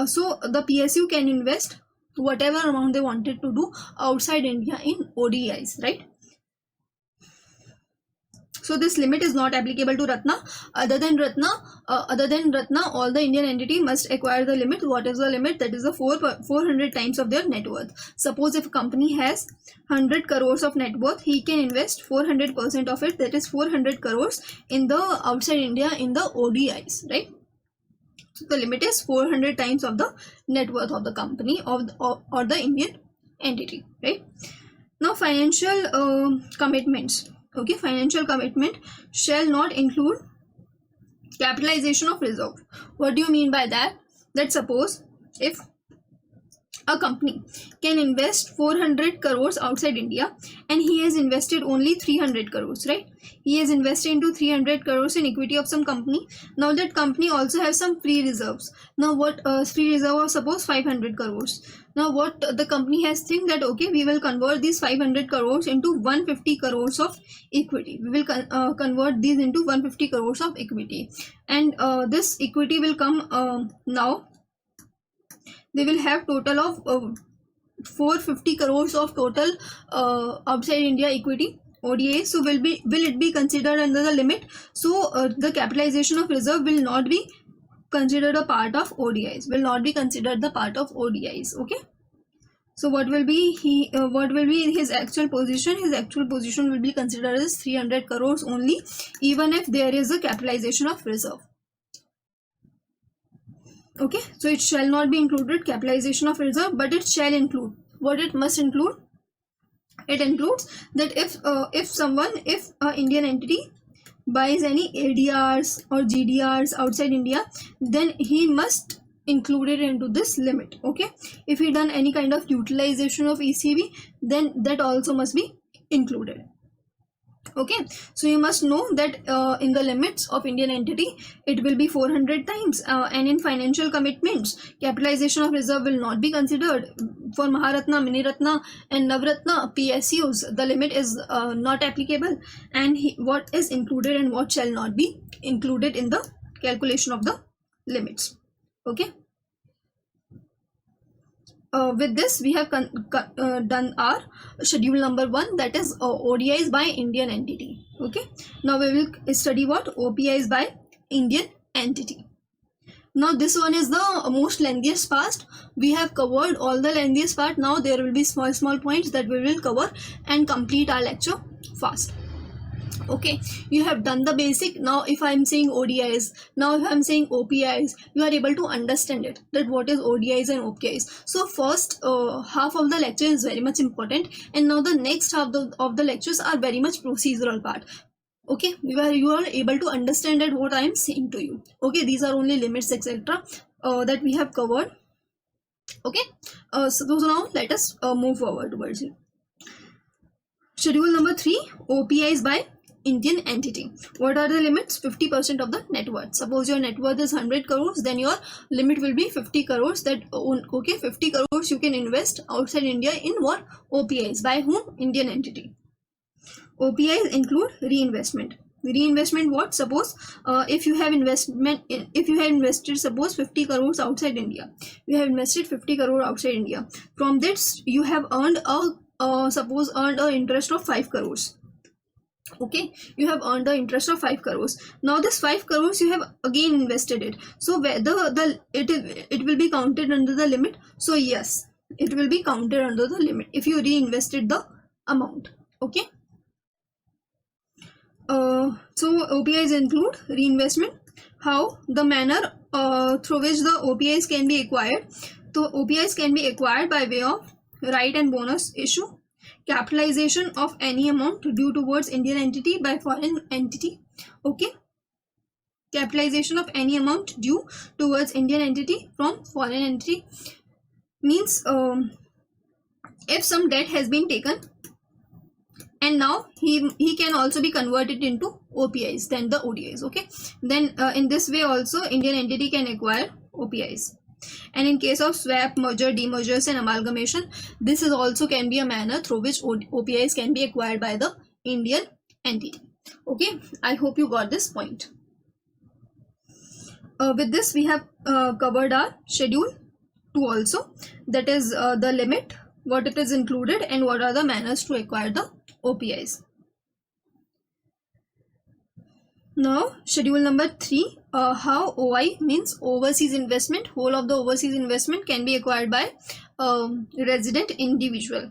So the PSU can invest whatever amount they wanted to do outside India in ODIs, right? So this limit is not applicable to Ratna. Other than Ratna, all the Indian entity must acquire the limit. What is the limit? That is the 400 times of their net worth. Suppose if a company has 100 crores of net worth, he can invest 400% of it, that is 400 crores in the outside India in the ODIs, right? So the limit is 400 times of the net worth of the company or the Indian entity, right? Now financial commitments. Okay, financial commitment shall not include capitalization of reserve. What do you mean by that? That suppose if a company can invest 400 crores outside India and he has invested only 300 crores, right? He has invested into 300 crores in equity of some company. Now that company also has some free reserves. Now what free reserve of suppose 500 crores. Now what the company has think that okay, we will convert these 500 crores into 150 crores of equity. We will convert these into 150 crores of equity, and this equity will come now. They will have total of 450 crores of total outside India equity ODA. So will it be considered under the limit? So the capitalization of reserve will not be considered a part of ODIs. Will not be considered the part of ODIs. Okay. So what will be his actual position? His actual position will be considered as 300 crores only, even if there is a capitalization of reserve. Okay, so it shall not be included capitalization of reserve, but it shall include. What it must include? It includes that if an Indian entity buys any ADRs or GDRs outside India, then he must include it into this limit. Okay, if he done any kind of utilization of ECB, then that also must be included. Okay, so you must know that in the limits of Indian entity it will be 400 times, and in financial commitments capitalization of reserve will not be considered. For Maharatna, Miniratna and Navratna PSUs the limit is not applicable, and what is included and what shall not be included in the calculation of the limits. Okay. With this we have done our schedule number 1, that is ODIs by Indian entity. Okay, now we will study what OPIs by Indian entity. Now this one is the most lengthiest part. We have covered all the lengthiest part. Now there will be small points that we will cover and complete our lecture fast. Okay, you have done the basic. Now if I am saying ODIs, now if I am saying OPIs, you are able to understand it, that what is ODIs and OPIs. So first half of the lecture is very much important, and now the next half of the lectures are very much procedural part. Okay, you are able to understand that what I am saying to you. Okay, these are only limits etc. That we have covered. Okay, so now let us move forward towards it. Schedule number 3, OPIs by Indian entity. What are the limits? 50% of the net worth. Suppose your net worth is 100 crores, then your limit will be 50 crores. That okay, 50 crores you can invest outside India in what? OPIs. By whom? Indian entity. OPIs include reinvestment. Reinvestment what? Suppose if you have invested suppose 50 crores outside India. You have invested 50 crore outside India. From this you have earned suppose earned an interest of 5 crores. Okay, you have earned the interest of 5 crores. Now this 5 crores you have again invested it. So whether it will be counted under the limit. So yes, it will be counted under the limit if you reinvested the amount. Okay. So OPIs include reinvestment. How? The manner through which the OPIs can be acquired. So OPIs can be acquired by way of right and bonus issue, capitalization of any amount due towards Indian entity by foreign entity. Okay, capitalization of any amount due towards Indian entity from foreign entity means if some debt has been taken and now he can also be converted into OPIs than the ODIs. Okay, then in this way also Indian entity can acquire OPIs. And in case of swap, merger, demergers and amalgamation, this is also can be a manner through which OPIs can be acquired by the Indian entity. Okay, I hope you got this point. With this we have covered our schedule 2 also, that is the limit, what it is included and what are the manners to acquire the OPIs. Now schedule number 3, how OI means overseas investment, whole of the overseas investment can be acquired by resident individual.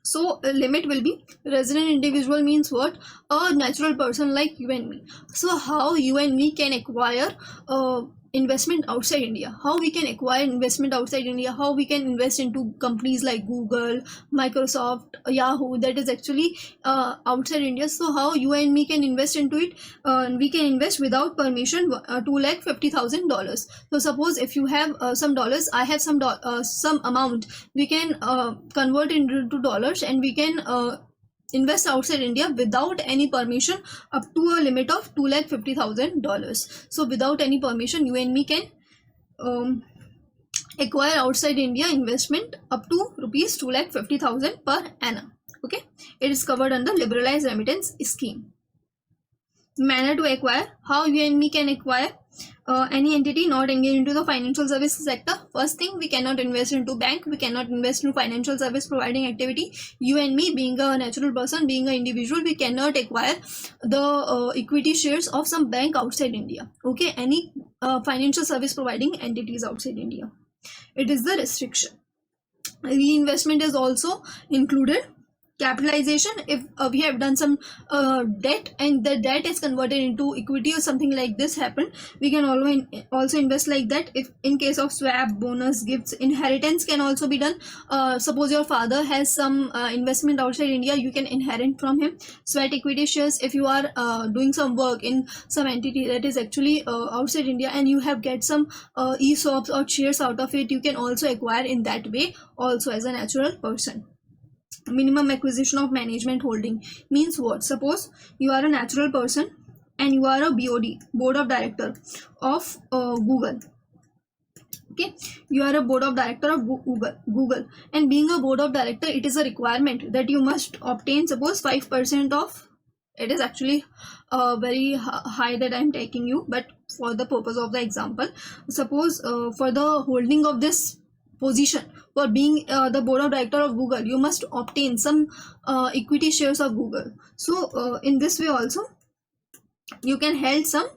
So limit will be resident individual means what? A natural person like you and me. So how you and me can acquire investment outside India, how we can acquire investment outside India, how we can invest into companies like Google, Microsoft, Yahoo, that is actually outside India. So how you and me can invest into it? We can invest without permission, $250,000. So suppose if you have some dollars, I have some amount, we can convert it into dollars, and we can invest outside India without any permission up to a limit of $250,000. So without any permission, you and me can acquire outside India investment up to rupees 250,000 per annum. Okay, it is covered under liberalized remittance scheme. Manner to acquire, how you and me can acquire any entity not engaged into the financial services sector. First thing, we cannot invest into bank, we cannot invest in financial service providing activity. You and me, being a natural person, being an individual, we cannot acquire the equity shares of some bank outside India. Okay, any financial service providing entities outside India. It is the restriction. Reinvestment is also included. Capitalization, if we have done some debt and the debt is converted into equity or something like this happened, we can also invest like that. If in case of swap, bonus, gifts, inheritance can also be done. Suppose your father has some investment outside India, you can inherit from him. Sweat equity shares, if you are doing some work in some entity that is actually outside India and you have get some ESOPs or shares out of it, you can also acquire in that way also as a natural person. Minimum acquisition of management holding means what? Suppose you are a natural person and you are a board of director of Google. Okay, you are a board of director of Google, and being a board of director, it is a requirement that you must obtain, suppose 5% of, it is actually very high that I am taking you, but for the purpose of the example, suppose for the holding of this position, for being the board of director of Google, you must obtain some equity shares of Google. So in this way also you can hold some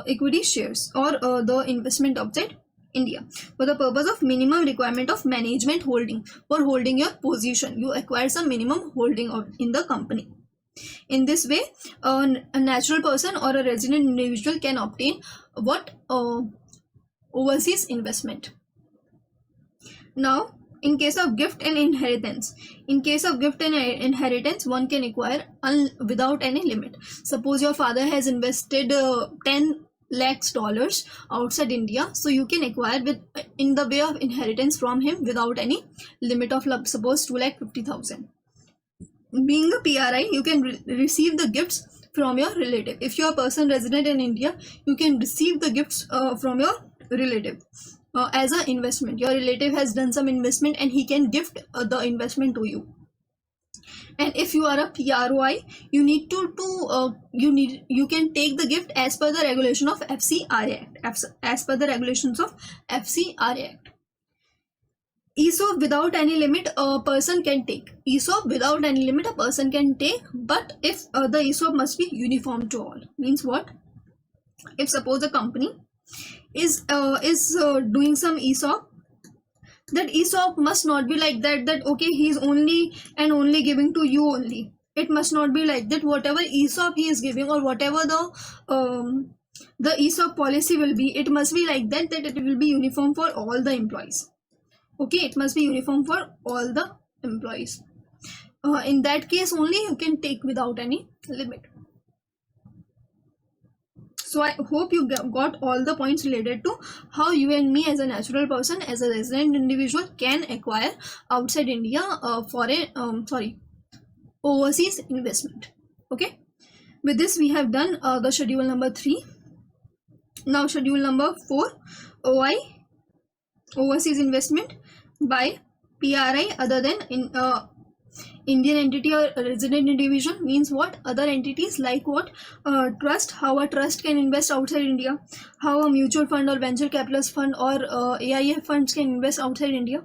equity shares or the investment outside India. For the purpose of minimum requirement of management holding, for holding your position, you acquire some minimum holding in the company. In this way, a natural person or a resident individual can obtain what? Overseas investment. Now, in case of gift and inheritance, one can acquire without any limit. Suppose your father has invested 10 lakhs dollars outside India, so you can acquire in the way of inheritance from him without any limit of, suppose 250,000. Being a PRI, you can receive the gifts from your relative. If you are a person resident in India, you can receive the gifts from your relative. As an investment, your relative has done some investment and he can gift the investment to you. And if you are a PROI, you need you can take the gift as per the regulation of FCRA Act. As per the regulations of FCRA Act. ESOP without any limit a person can take. ESOP without any limit a person can take, but if the ESOP must be uniform to all. Means what? If suppose a company is doing some ESOP, that ESOP must not be like that okay, he is only giving to you only. It must not be like that. Whatever ESOP he is giving, or whatever the ESOP policy will be, it must be like that it will be uniform for all the employees. Okay, it must be uniform for all the employees. In that case only you can take without any limit. So I hope you got all the points related to how you and me as a natural person, as a resident individual, can acquire outside India for a overseas investment. Okay, with this we have done the schedule number 3. Now schedule number 4, OI, overseas investment by PRI other than Indian entity or resident individual. Means what? Other entities like what? Trust, how a trust can invest outside India, how a mutual fund or venture capitalist fund or AIF funds can invest outside India,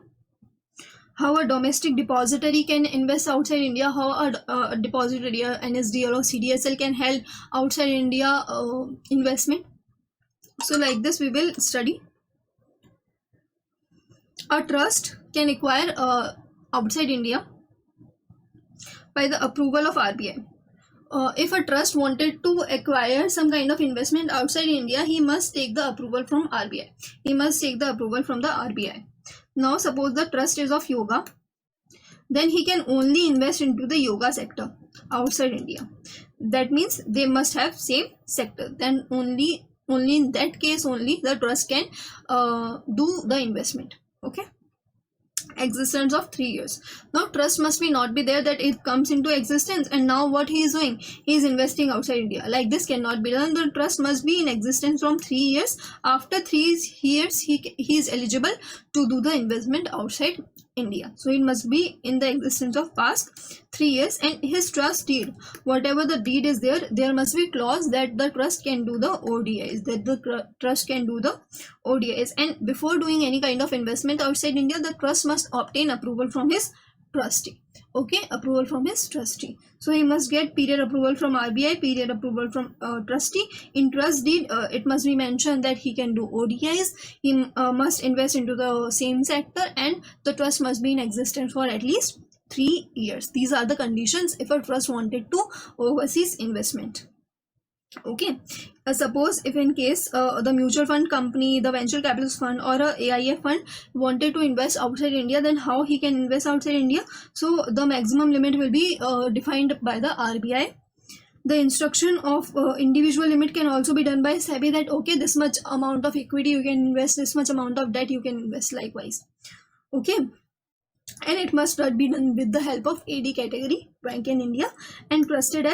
how a domestic depository can invest outside India, how a depository, NSDL or CDSL can help outside India investment. So like this we will study. A trust can acquire outside India by the approval of RBI. if a trust wanted to acquire some kind of investment outside India, he must take the approval from RBI. He must take the approval from the RBI. Now, suppose the trust is of yoga, then he can only invest into the yoga sector outside India. That means they must have same sector. Then only in that case only the trust can do the investment. Okay. Existence of 3 years. Now trust must be not be there that it comes into existence and now what he is doing, he is investing outside India. Like this cannot be done. The trust must be in existence from 3 years. After 3 years he is eligible to do the investment outside India. So it must be in the existence of past 3 years. And his trust deed, whatever the deed is there must be clause that the trust can do the ODIs, that the trust can do the ODIs. And before doing any kind of investment outside India, the trust must obtain approval from his trustee. Okay, approval from his trustee. So he must get period approval from RBI, period approval from trustee. In trust deed, it must be mentioned that he can do ODIs. He must invest into the same sector, and the trust must be in existence for at least 3 years. These are the conditions if a trust wanted to overseas investment. Okay, suppose if in case the mutual fund company, the venture capitalist fund, or a AIF fund wanted to invest outside India, then how he can invest outside India? So the maximum limit will be defined by the RBI. The instruction of individual limit can also be done by SEBI, that okay, this much amount of equity you can invest, this much amount of debt you can invest likewise. Okay, and it must be done with the help of AD category bank in India and treated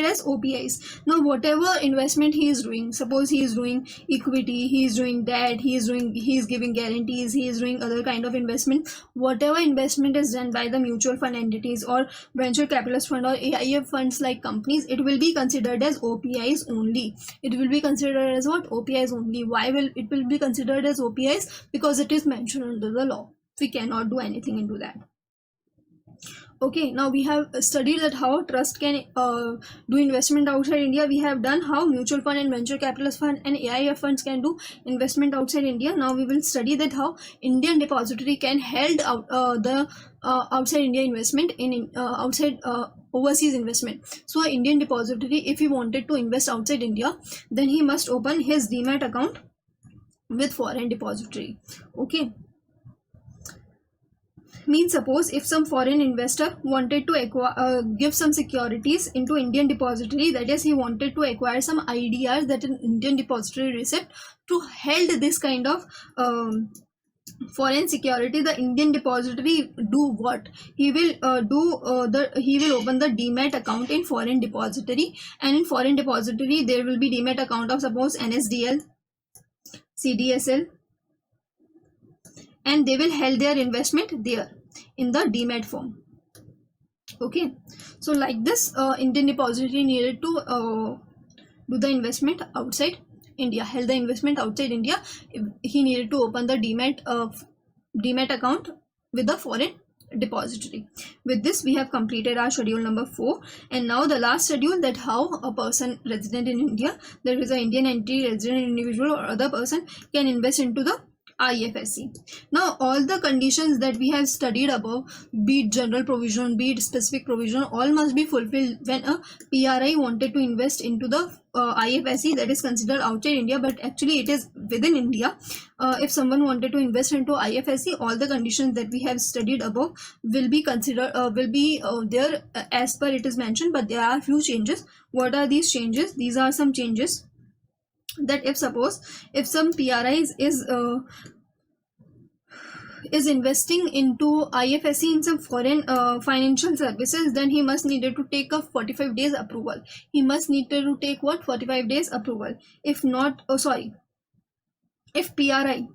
as OPIs. Now whatever investment he is doing, suppose he is doing equity, he is doing debt, he is giving guarantees, he is doing other kind of investment, whatever investment is done by the mutual fund entities or venture capitalist fund or AIF funds like companies, it will be considered as OPIs only. It will be considered as what? OPIs only. Why will it be considered as OPIs? Because it is mentioned under the law. We cannot do anything into that. Okay, now we have studied that how trust can do investment outside India. We have done how mutual fund and venture capitalist fund and AIF funds can do investment outside India. Now we will study that how Indian depository can held out the outside India investment in outside overseas investment. So Indian depository, if he wanted to invest outside India, then he must open his demat account with foreign depository. Okay, means suppose if some foreign investor wanted to give some securities into Indian depository, that is he wanted to acquire some IDRs, that an Indian depository receipt, to held this kind of foreign security, the Indian depository do what? He will he will open the demat account in foreign depository, and in foreign depository there will be demat account of suppose NSDL, CDSL, and they will held their investment there in the demat form. Okay, so like this Indian depository needed to do the investment outside India, held the investment outside India. He needed to open the demat account with the foreign depository. With this we have completed our schedule number 4, and now the last schedule, that how a person resident in India, there is an Indian entity, resident individual or other person, can invest into the IFSC. Now all the conditions that we have studied above, be it general provision, be it specific provision, all must be fulfilled when a PRI wanted to invest into the IFSC, that is considered outside India, but actually it is within India. If someone wanted to invest into IFSC, all the conditions that we have studied above will be considered there as per it is mentioned, but there are few changes. What are these changes? These are some changes, that if suppose if some PRI is investing into IFSC in some foreign financial services, then he must needed to take a 45 days approval. He must needed to take what? 45 days approval. If not, if PRI,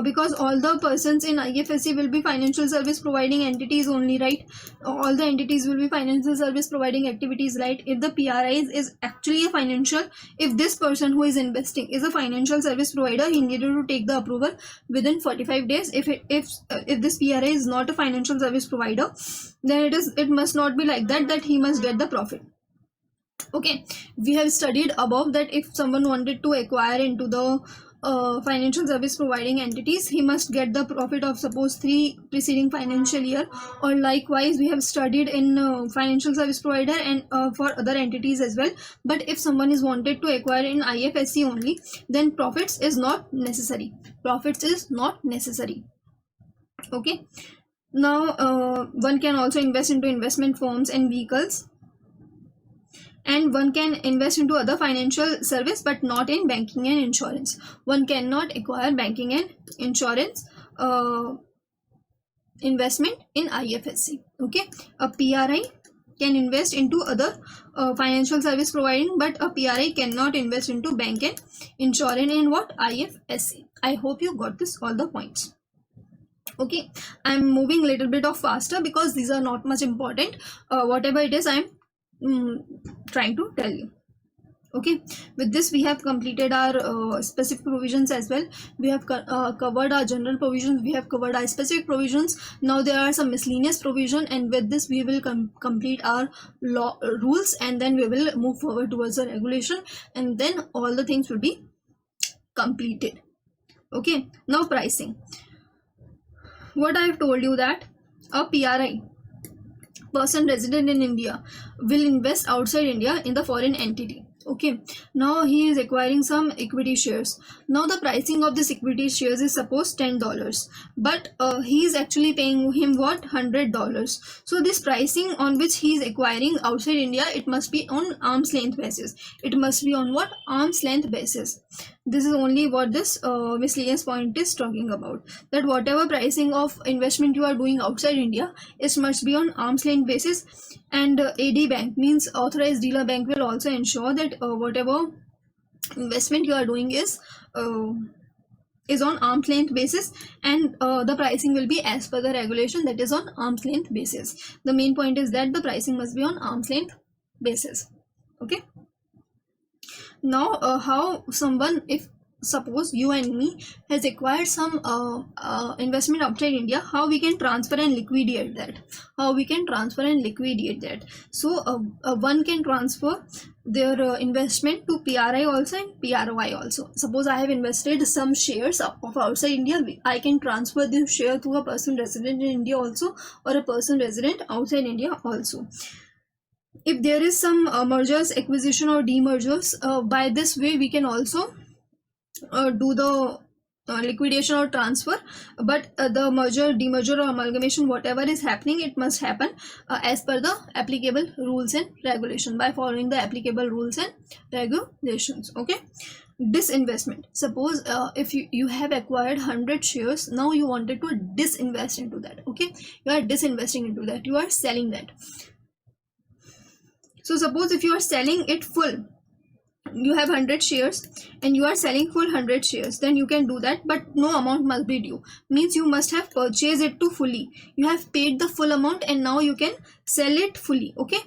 because all the persons in IFSC will be financial service providing entities only, right? All the entities will be financial service providing activities, right? If the PRI is actually a financial, if this person who is investing is a financial service provider, he needed to take the approval within 45 days. If this PRI is not a financial service provider, then it must not be like that he must get the profit. Okay, we have studied above that if someone wanted to acquire into the financial service providing entities, he must get the profit of suppose 3 preceding financial year, or likewise we have studied in financial service provider and for other entities as well. But if someone is wanted to acquire in IFSC only, then profits is not necessary. Profits is not necessary. Okay. Now one can also invest into investment firms and vehicles, and one can invest into other financial service but not in banking and insurance. One cannot acquire banking and insurance investment in IFSC. Okay, a PRI can invest into other financial service providing, but a PRI cannot invest into bank and insurance in what? IFSC. I hope you got this all the points. Okay, I'm moving a little bit of faster because these are not much important. Whatever it is, I'm trying to tell you. Okay, with this we have completed our specific provisions as well. We have covered our general provisions, we have covered our specific provisions. Now there are some miscellaneous provision, and with this we will complete our law rules, and then we will move forward towards the regulation, and then all the things will be completed. Okay, now pricing. What I have told you, that a PRI, person resident in India, will invest outside India in the foreign entity. Okay, now he is acquiring some equity shares. Now the pricing of this equity shares is suppose $10, but he is actually paying him what? $100. So this pricing on which he is acquiring outside India, it must be on arm's length basis. It must be on what? Arm's length basis. This is only what this miscellaneous point is talking about, that whatever pricing of investment you are doing outside India, it must be on arm's length basis. And AD bank, means authorized dealer bank, will also ensure that whatever investment you are doing is on arm's length basis, and the pricing will be as per the regulation, that is on arm's length basis. The main point is that the pricing must be on arm's length basis. Okay. Now how someone, if suppose you and me has acquired some investment outside India, how we can transfer and liquidate that? So one can transfer their investment to PRI also and PRY also. Suppose I have invested some shares of outside India, I can transfer this share to a person resident in India also, or a person resident outside India also. If there is some mergers, acquisition or demergers, by this way we can also do the liquidation or transfer. But the merger, demerger or amalgamation, whatever is happening, it must happen as per the applicable rules and regulation, by following the applicable rules and regulations. Okay. Disinvestment. Suppose if you have acquired 100 shares, now you wanted to disinvest into that. Okay, you are disinvesting into that, you are selling that. So suppose if you are selling it full, you have 100 shares and you are selling full 100 shares, then you can do that, but no amount must be due. Means you must have purchased it to fully, you have paid the full amount, and now you can sell it fully. Okay,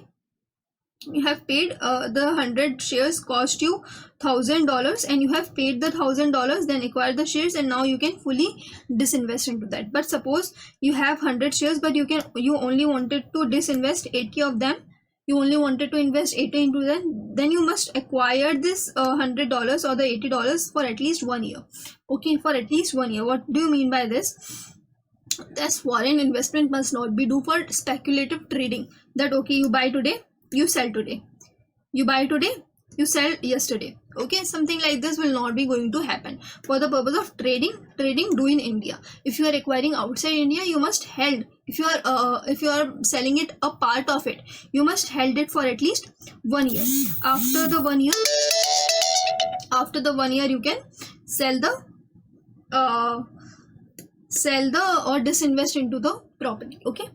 you have paid the 100 shares cost you $1,000, and you have paid the $1,000, then acquire the shares, and now you can fully disinvest into that. But suppose you have 100 shares, but you only wanted to disinvest 80 of them, you only wanted to invest 80 into them, then you must acquire this $100 or the $80 for at least 1 year. Okay, for at least 1 year. What do you mean by this? This foreign investment must not be due for speculative trading, that okay, you buy today, you sell today, you buy today, you sell yesterday. Okay, something like this will not be going to happen. For the purpose of trading do in India. If you are acquiring outside India, you must held, if you are selling it, a part of it, you must held it for at least 1 year. After the 1 year, you can sell the or disinvest into the property. Okay.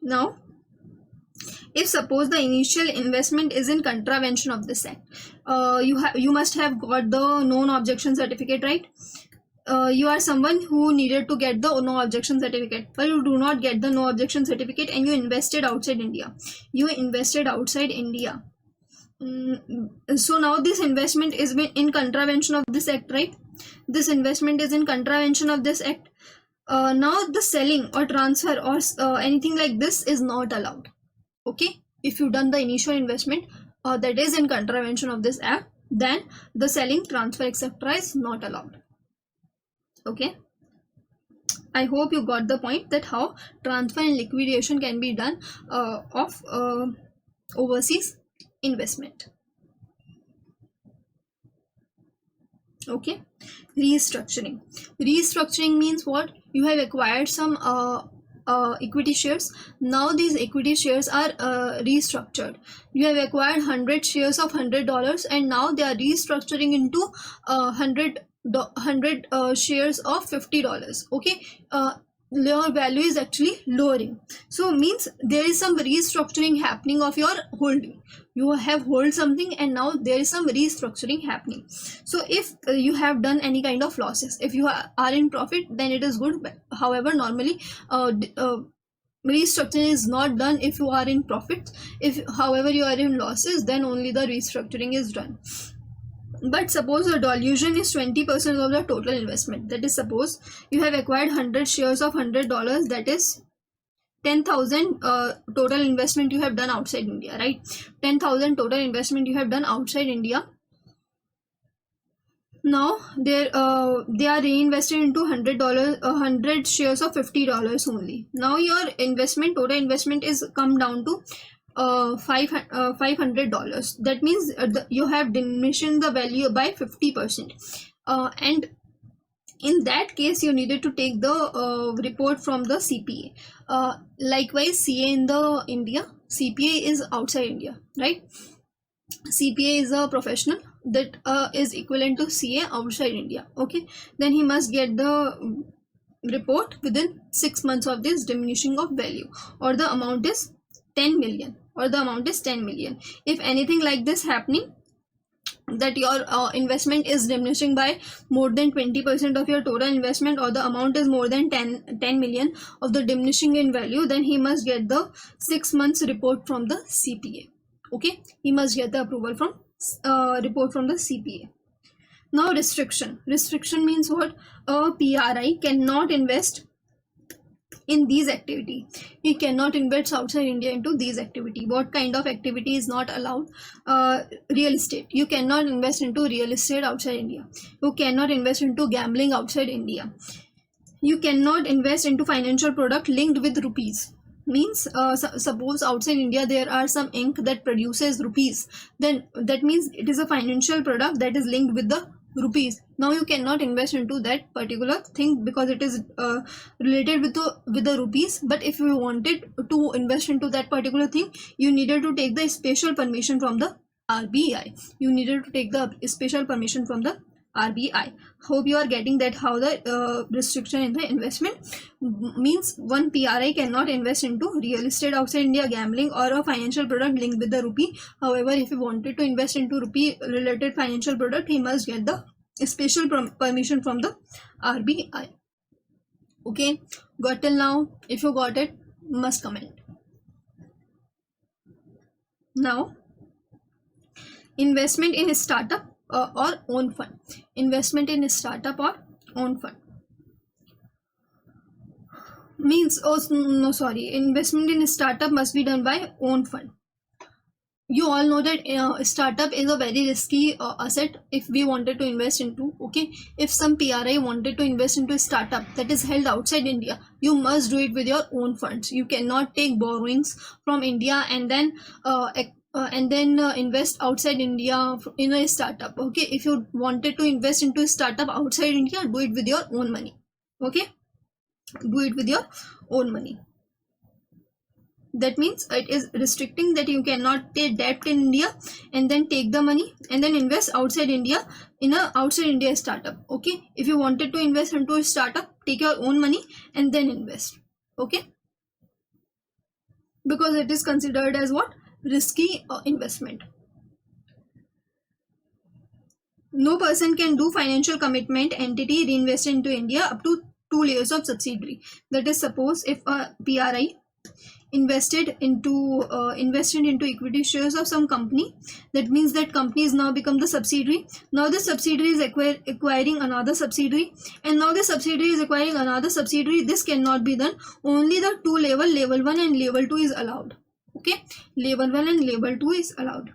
Now, if suppose the initial investment is in contravention of this act, you must have got the non-objection certificate, right? You are someone who needed to get the no objection certificate, but you do not get the no objection certificate, and you invested outside India. So now this investment is in contravention of this act, right? This investment is in contravention of this act. Now the selling or transfer or anything like this is not allowed. Okay, if you done the initial investment that is in contravention of this act, then the selling, transfer, etc. is not allowed. Okay, I hope you got the point that how transfer and liquidation can be done of overseas investment. Okay, restructuring. Restructuring means what? You have acquired some equity shares. Now these equity shares are restructured. You have acquired 100 shares of $100, and now they are restructuring into 100 shares of $50. Okay, your value is actually lowering. So means there is some restructuring happening of your holding. You have hold something and now there is some restructuring happening. So if you have done any kind of losses, if you are in profit, then it is good. However, normally restructuring is not done if you are in profit. If however you are in losses, then only the restructuring is done. But suppose the dilution is 20% of the total investment. That is, suppose you have acquired 100 shares of $100, that is 10,000 total investment you have done outside India, right? 10,000 total investment you have done outside India. Now they are reinvested into $100 shares of $50 only. Now your investment, total investment, is come down to $500. That means you have diminished the value by 50%, and in that case you needed to take the report from the CPA. Likewise, CA in the India, CPA is outside India, right? CPA is a professional that is equivalent to CA outside India. Okay, then he must get the report within 6 months of this diminishing of value, or the amount is 10 million, or the amount is 10 million. If anything like this happening, that your investment is diminishing by more than 20% of your total investment, or the amount is more than 10 million of the diminishing in value, then he must get the 6 months report from the CPA. Okay, he must get the approval from report from the CPA. Now restriction means what? A PRI cannot invest in these activity. He cannot invest outside India into these activity. What kind of activity is not allowed? Real estate. You cannot invest into real estate outside India. You cannot invest into gambling outside India. You cannot invest into financial product linked with rupees. Means suppose outside India there are some ink that produces rupees, then that means it is a financial product that is linked with the rupees. Now you cannot invest into that particular thing because it is related with the rupees. But if you wanted to invest into that particular thing, you needed to take the special permission from the RBI. You needed to take the special permission from the RBI. Hope you are getting that how the restriction in the investment means. One PRI cannot invest into real estate outside India, gambling, or a financial product linked with the rupee. However, if he wanted to invest into rupee related financial product, he must get the special permission from the RBI. Okay, got till now? If you got it, must comment. Now, investment in a startup or own fund. Investment in a startup or own fund means, investment in a startup must be done by own fund. You all know that startup is a very risky asset if we wanted to invest into. Okay, if some PRI wanted to invest into a startup that is held outside India, you must do it with your own funds. You cannot take borrowings from India and then invest outside India in a startup. Okay, if you wanted to invest into a startup outside India, do it with your own money. Okay, do it with your own money. That means it is restricting that you cannot take debt in India and then take the money and then invest outside India in a outside India startup. Okay, if you wanted to invest into a startup, take your own money and then invest. Okay, because it is considered as what? Risky investment. No person can do financial commitment entity reinvest into India up to 2 layers of subsidiary. That is, suppose if a PRI invested into equity shares of some company, that means that company is now become the subsidiary. Now the subsidiary is acquiring another subsidiary, and now the subsidiary is acquiring another subsidiary. This cannot be done. Only the two level 1 and level 2 is allowed. Okay, level 1 and level 2 is allowed.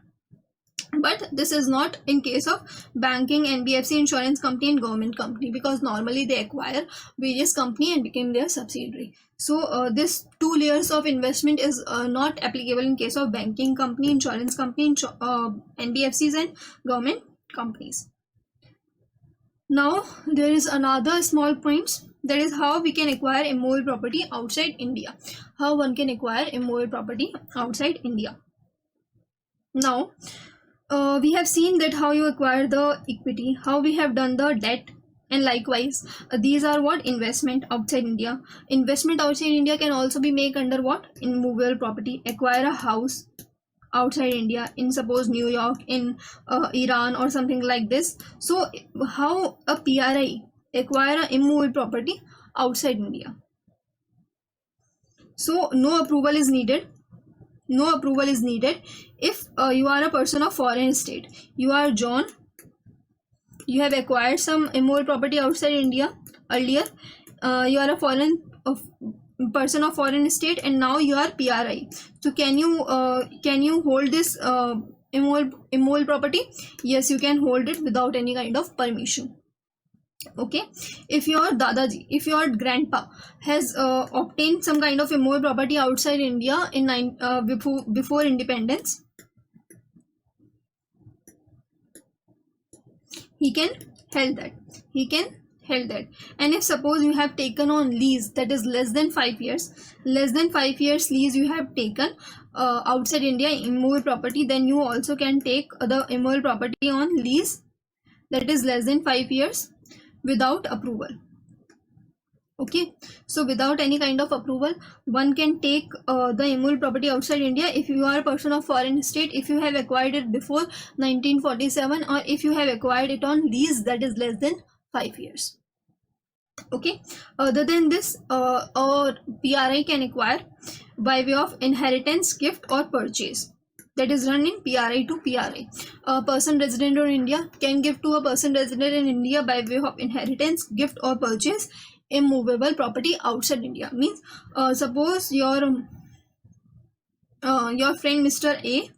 But this is not in case of banking, NBFC, insurance company and government company, because normally they acquire various company and become their subsidiary. So this two layers of investment is not applicable in case of banking company, insurance company, NBFCs and government companies. Now there is another small points, that is how we can acquire immovable property outside India. How one can acquire immovable property outside India. Now we have seen that how you acquire the equity, how we have done the debt, and likewise these are what investment outside India. Investment outside India can also be made under what, immovable property. Acquire a house outside India in suppose New York, in Iran or something like this. So how a PRI acquire a immovable property outside India? So no approval is needed. No approval is needed if you are a person of foreign state. You are John, you have acquired some immovable property outside India earlier. You are a foreign person of foreign state, and now you are PRI. So can you hold this immovable property? Yes, you can hold it without any kind of permission. Okay, if your dadaji, if your grandpa has obtained some kind of immovable property outside India in before independence, he can held that. He can held that. And if suppose you have taken on lease, that is less than 5 years, less than 5 years lease you have taken outside India immovable property, then you also can take the immovable property on lease, that is less than 5 years, without approval. Okay, so without any kind of approval one can take the immovable property outside India if you are a person of foreign state, if you have acquired it before 1947, or if you have acquired it on lease, that is less than 5 years. Okay, other than this or PRI can acquire by way of inheritance, gift or purchase, that is run in PRI to PRI. A person resident in India can give to a person resident in India by way of inheritance, gift or purchase immovable property outside India. Means suppose your friend Mr. A,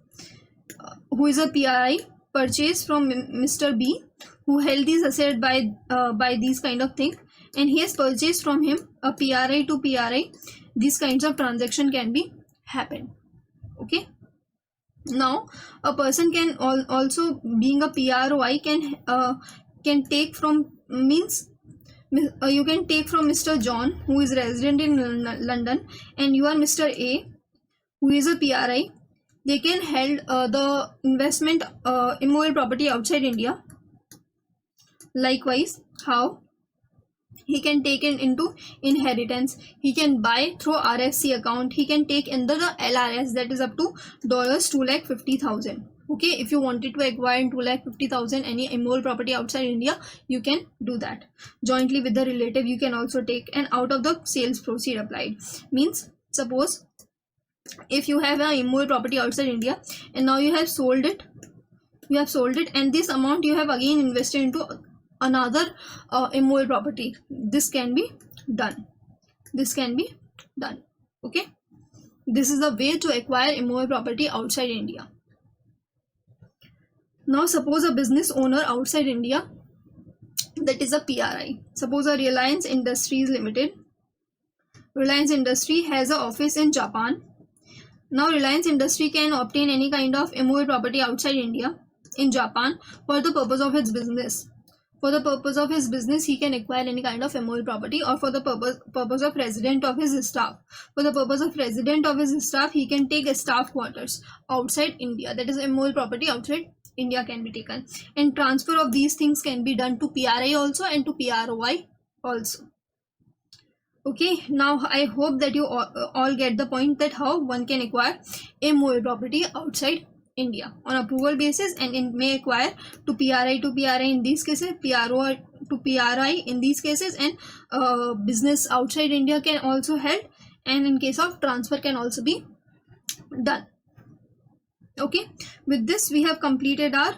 who is a PRI, purchased from Mr. B, who held these asset by these kind of thing, and he has purchased from him a PRI to PRI. These kinds of transaction can be happen. Okay, now a person can also, being a PROI, can take from, means you can take from Mr. John, who is resident in London, and you are Mr. A, who is a PRI. They can held the investment immovable property outside India. Likewise, how he can take it into inheritance, he can buy through RFC account, he can take under the LRS, that is up to $250,000. Okay, if you wanted to acquire in 250,000 any immovable property outside India, you can do that jointly with the relative. You can also take, and out of the sales proceed applied. Means suppose if you have an immovable property outside India and now you have sold it, and this amount you have again invested into another immovable property, this can be done. Okay, this is the way to acquire immovable property outside India. Now suppose a business owner outside India, that is a PRI. Suppose a Reliance Industries Limited. Reliance Industry has an office in Japan. Now Reliance Industry can obtain any kind of immovable property outside India in Japan for the purpose of its business. For the purpose of his business, he can acquire any kind of immovable property, or for the purpose of resident of his staff. For the purpose of resident of his staff, he can take a staff quarters outside India. That is immovable property outside India can be taken, and transfer of these things can be done to PRI also and to PROI also. Okay, now I hope that you all get the point that how one can acquire immovable property outside India on approval basis, and it may acquire to PRI in these cases, PRO to PRI in these cases, and business outside India can also held, and in case of transfer can also be done. Okay, with this we have completed our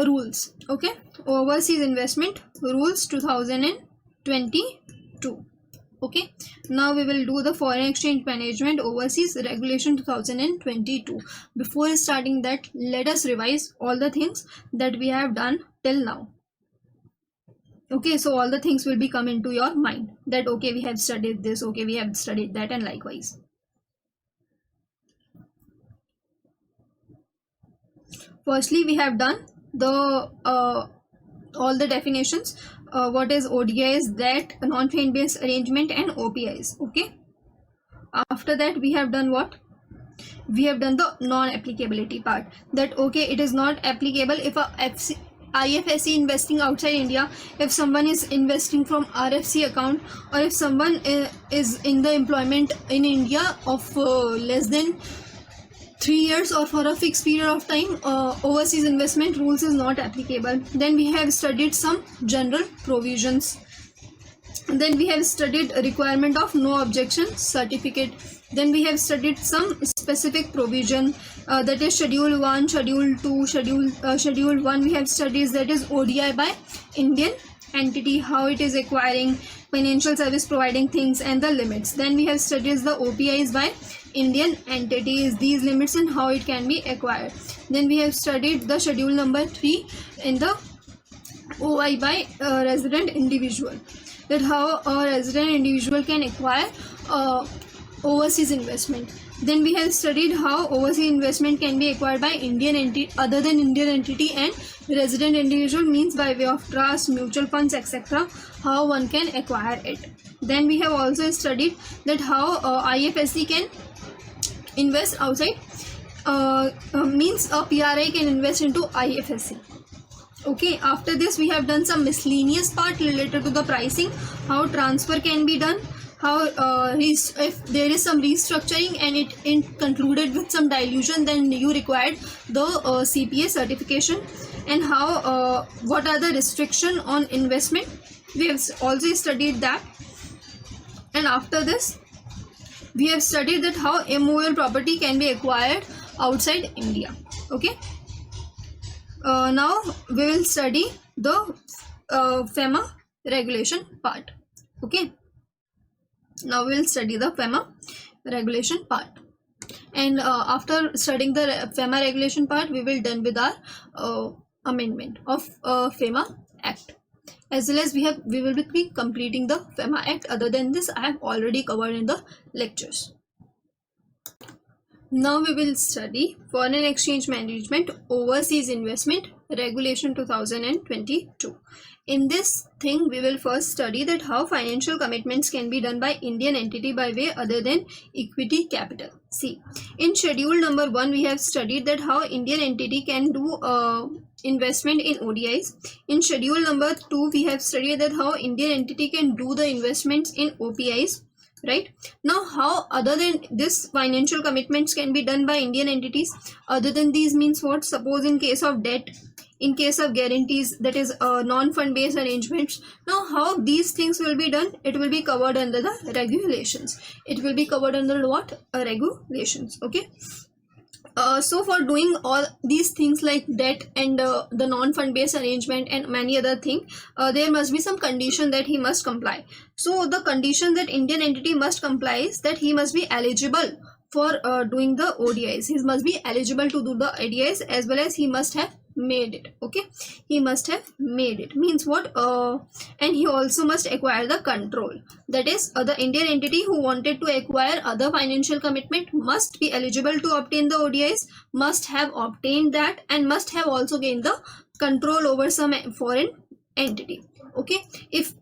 rules. Okay, Overseas Investment Rules 2022. Okay, now we will do the foreign exchange management overseas regulation 2022. Before starting that, let us revise all the things that we have done till now. Okay, so all the things will be come into your mind that okay, we have studied this, okay, we have studied that, and likewise. Firstly, we have done the all the definitions. What is ODIs, that non-fund based arrangement, and OPIs. Okay, after that we have done what? We have done the non-applicability part, that okay, it is not applicable if a IFSC investing outside India, if someone is investing from RFC account, or if someone is in the employment in India of less than 3 years or for a fixed period of time, overseas investment rules is not applicable. Then we have studied some general provisions. Then we have studied requirement of no objection certificate. Then we have studied some specific provision, that is schedule 1, schedule 2, schedule 1 we have studied, that is ODI by Indian entity, how it is acquiring, financial service providing things, and the limits. Then we have studied the OPIs by Indian entities, these limits and how it can be acquired. Then we have studied the schedule number 3 in the OI by resident individual, that how a resident individual can acquire overseas investment. Then we have studied how overseas investment can be acquired by Indian entity other than Indian entity, and resident individual means by way of trust, mutual funds, etc., how one can acquire it. Then we have also studied that how IFSC can invest outside, means a PRI can invest into IFSC. Okay, after this we have done some miscellaneous part related to the pricing, how transfer can be done, how if there is some restructuring and it concluded with some dilution, then you required the CPA certification, and how what are the restriction on investment. We have also studied that. And after this we have studied that how immovable property can be acquired outside India. Okay, now we will study the FEMA regulation part. Okay, now we will study the FEMA regulation part, and after studying the FEMA regulation part, we will done with our amendment of FEMA Act, as well as we will be completing the FEMA Act. Other than this, I have already covered in the lectures. Now we will study Foreign Exchange Management Overseas Investment Regulation 2022. In this thing, we will first study that how financial commitments can be done by Indian entity by way other than equity capital. See, in schedule number 1, we have studied that how Indian entity can do investment in ODIs. In schedule number 2, we have studied that how Indian entity can do the investments in OPIs. Right now, how other than this financial commitments can be done by Indian entities, other than these means what? Suppose in case of debt, in case of guarantees, that is non-fund based arrangements. Now how these things will be done, it will be covered under the regulations. It will be covered under what? Regulations. Okay, so for doing all these things like debt and the non-fund based arrangement and many other things, there must be some condition that he must comply. So the condition that Indian entity must comply is that he must be eligible for doing the ODIs. He must be eligible to do the ODIs, as well as he must have made it. Okay, he must have made it means what? And he also must acquire the control, that is the Indian entity who wanted to acquire other financial commitment must be eligible to obtain the ODIs, must have obtained that, and must have also gained the control over some foreign entity. Okay, if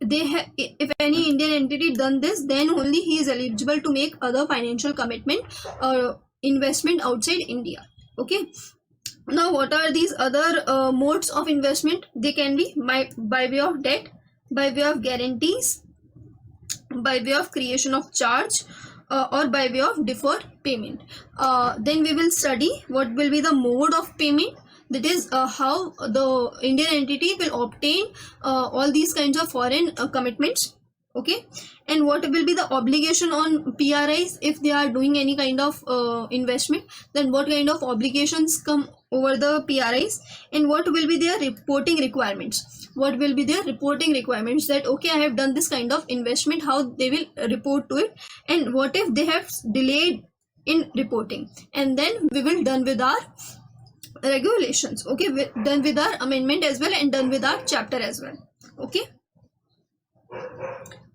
any Indian entity done this, then only he is eligible to make other financial commitment or investment outside India. Okay, now what are these other modes of investment? They can be by way of debt, by way of guarantees, by way of creation of charge, or by way of deferred payment. Then we will study what will be the mode of payment, that is how the Indian entity will obtain all these kinds of foreign commitments. Okay, and what will be the obligation on PRIs if they are doing any kind of investment, then what kind of obligations come over the PRIs, and what will be their reporting requirements. What will be their reporting requirements, that okay, I have done this kind of investment, how they will report to it, and what if they have delayed in reporting, and then we will done with our regulations. Okay, we're done with our amendment as well, and done with our chapter as well. Okay,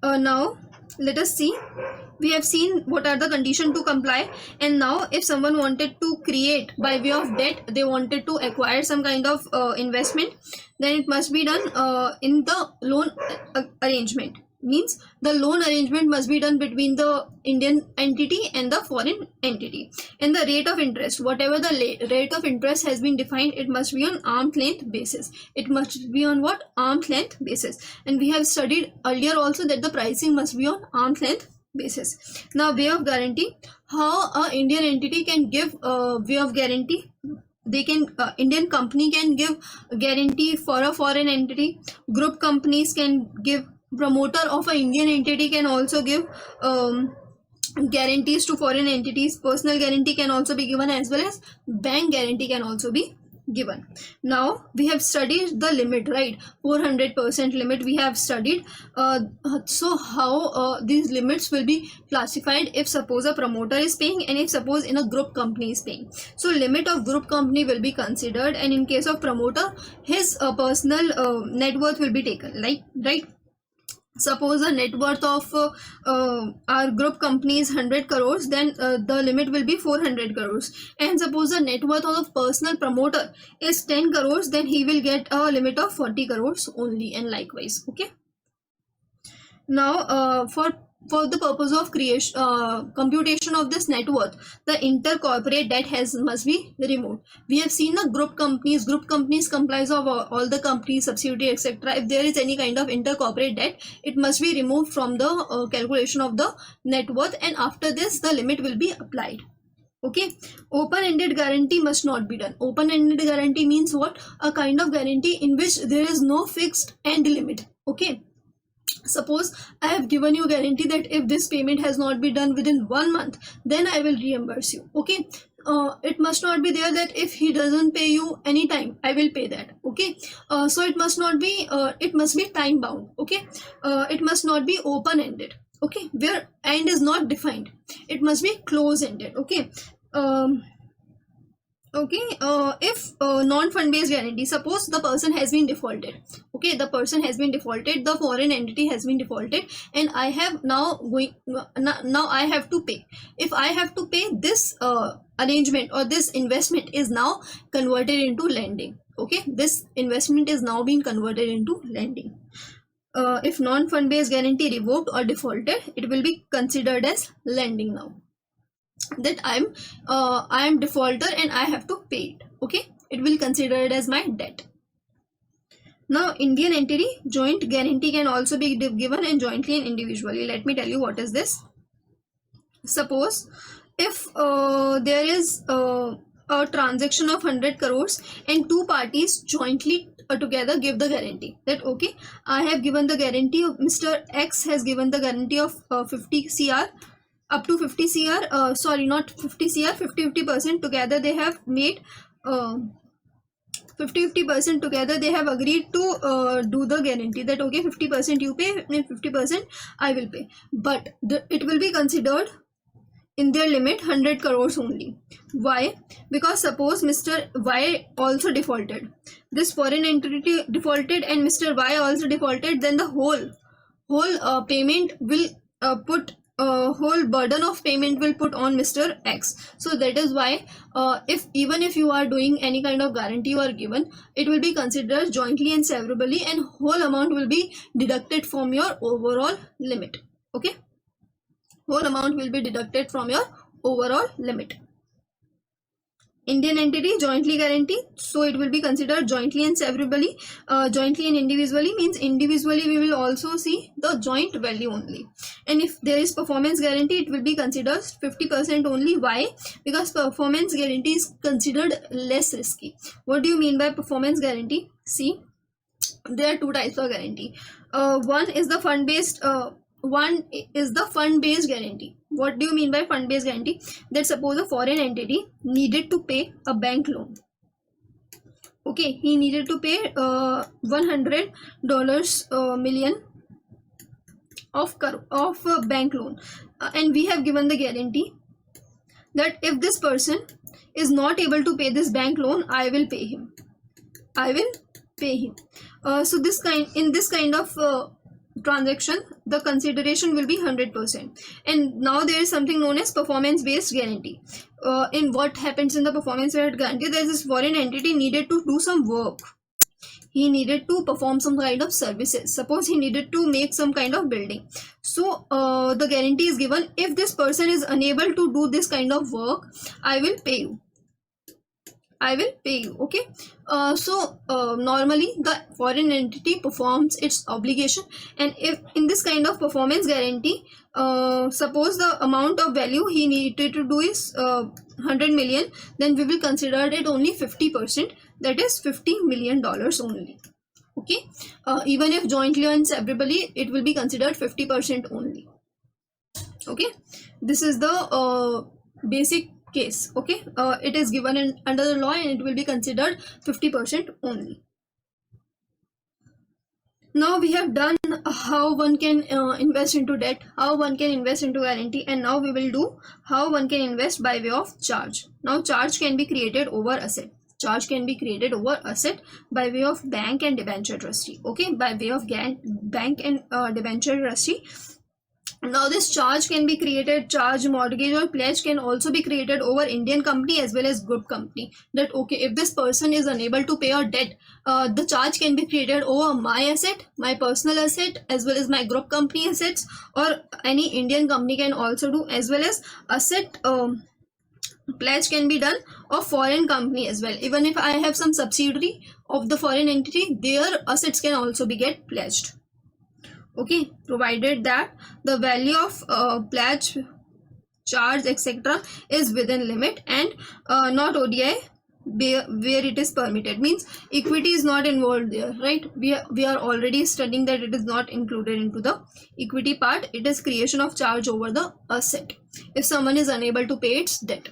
now let us see. We have seen what are the conditions to comply, and now if someone wanted to create by way of debt, they wanted to acquire some kind of investment, then it must be done in the loan arrangement. Means the loan arrangement must be done between the Indian entity and the foreign entity, and the rate of interest, whatever the rate of interest has been defined, it must be on arm's length basis. It must be on what? Arm's length basis. And we have studied earlier also that the pricing must be on arm's length basis. Now, way of guarantee, how a Indian entity can give way of guarantee. They can Indian company can give guarantee for a foreign entity. Group companies can give. Promoter of an Indian entity can also give guarantees to foreign entities. Personal guarantee can also be given, as well as bank guarantee can also be given. Now we have studied the limit, right? 400% limit we have studied. So how these limits will be classified if suppose a promoter is paying, and if suppose in a group company is paying. So limit of group company will be considered, and in case of promoter, his personal net worth will be taken, like, right? Suppose a net worth of our group company is 100 crores, then the limit will be 400 crores. And suppose the net worth of the personal promoter is 10 crores, then he will get a limit of 40 crores only, and likewise. Okay. Now, for the purpose of creation computation of this net worth, the intercorporate debt must be removed. We have seen the group companies comprise of all the companies, subsidiary, etc. If there is any kind of intercorporate debt, it must be removed from the calculation of the net worth, and after this the limit will be applied. Okay. Open-ended guarantee must not be done. Open-ended guarantee means what? A kind of guarantee in which there is no fixed end limit. Okay. Suppose I have given you guarantee that if this payment has not been done within 1 month, then I will reimburse you. Okay. It must not be there that if he doesn't pay you anytime, I will pay that. Okay. So it must not be, it must be time bound. Okay. It must not be open ended. Okay. Where end is not defined, it must be close ended. Okay. If non-fund based guarantee, suppose the person has been defaulted. Okay, the person has been defaulted, the foreign entity has been defaulted, and I have now I have to pay. If I have to pay, this arrangement or this investment is now converted into lending. Okay, this investment is now being converted into lending. If non-fund based guarantee revoked or defaulted, it will be considered as lending now. That I am defaulter and I have to pay it. Okay, it will consider it as my debt. Now, Indian entity joint guarantee can also be given, and jointly and individually. Let me tell you what is this. Suppose if there is a transaction of 100 crores and two parties jointly together give the guarantee, that okay, I have given the guarantee of Mr. X has given the guarantee of 50 CR, up to 50 CR, sorry, not 50 CR, 50% together they have made 50% together they have agreed to do the guarantee, that okay, 50% you pay and 50% I will pay, but it will be considered in their limit 100 crores only. Why? Because suppose Mr. Y also defaulted, this foreign entity defaulted, and Mr. Y also defaulted, then the whole payment will whole burden of payment will put on Mr. X. So that is why even if you are doing any kind of guarantee you are given, it will be considered jointly and severally, and whole amount will be deducted from your overall limit. Okay, whole amount will be deducted from your overall limit. Indian entity jointly guarantee, so it will be considered jointly and severally. Jointly and individually means individually we will also see the joint value only. And if there is performance guarantee, it will be considered 50% only. Why? Because performance guarantee is considered less risky. What do you mean by performance guarantee? See, there are two types of guarantee. One is the fund based guarantee. What do you mean by fund based guarantee? That suppose a foreign entity needed to pay a bank loan. Okay, he needed to pay $100 million of bank loan, and we have given the guarantee that if this person is not able to pay this bank loan, I will pay him. So in this kind of transaction, the consideration will be 100%. And now there is something known as performance based guarantee. In what happens in the performance based guarantee, there is this foreign entity needed to do some work. He needed to perform some kind of services. Suppose he needed to make some kind of building. So the guarantee is given, if this person is unable to do this kind of work, I will pay you. Okay. Normally the foreign entity performs its obligation, and if in this kind of performance guarantee, suppose the amount of value he needed to do is 100 million, then we will consider it only 50%, that is $50 million only. Okay, even if jointly and severally, it will be considered 50% only. Okay, this is the basic case. Okay, it is given under the law, and it will be considered 50% only. Now we have done how one can invest into debt, how one can invest into guarantee, and now we will do how one can invest by way of charge. Now charge can be created over asset. Charge can be created over asset by way of bank and debenture trustee. Okay, by way of bank and debenture trustee. Now this charge can be created, charge, mortgage or pledge can also be created over Indian company as well as group company. That okay, if this person is unable to pay a debt, the charge can be created over my asset, my personal asset, as well as my group company assets, or any Indian company can also do, as well as asset pledge can be done of foreign company as well. Even if I have some subsidiary of the foreign entity, their assets can also be get pledged. Okay, provided that the value of pledge, charge, etc. is within limit, and not ODI where it is permitted. Means equity is not involved there, right? We are already studying that it is not included into the equity part. It is creation of charge over the asset. If someone is unable to pay its debt,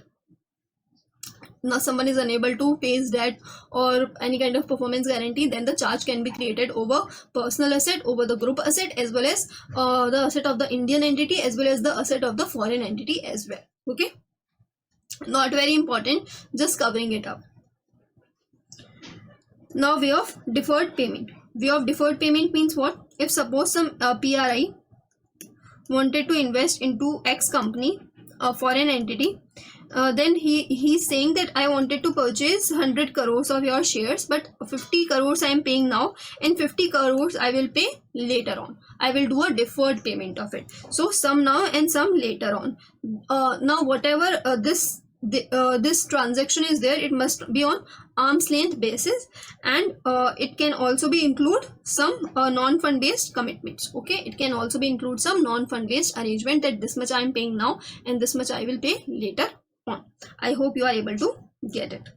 now someone is unable to pay his debt or any kind of performance guarantee, then the charge can be created over personal asset, over the group asset, as well as the asset of the Indian entity, as well as the asset of the foreign entity as well. Okay, not very important, just covering it up. Now way of deferred payment. Way of deferred payment means what? If suppose some PRI wanted to invest into X company, a foreign entity, then he's saying that I wanted to purchase 100 crores of your shares, but 50 crores I am paying now, and 50 crores I will pay later on. I will do a deferred payment of it. So some now and some later on. Now whatever this transaction is there, it must be on arm's length basis, and it can also be include some non-fund based commitments. Okay, it can also be include some non-fund based arrangement, that this much I am paying now and this much I will pay later on. I hope you are able to get it.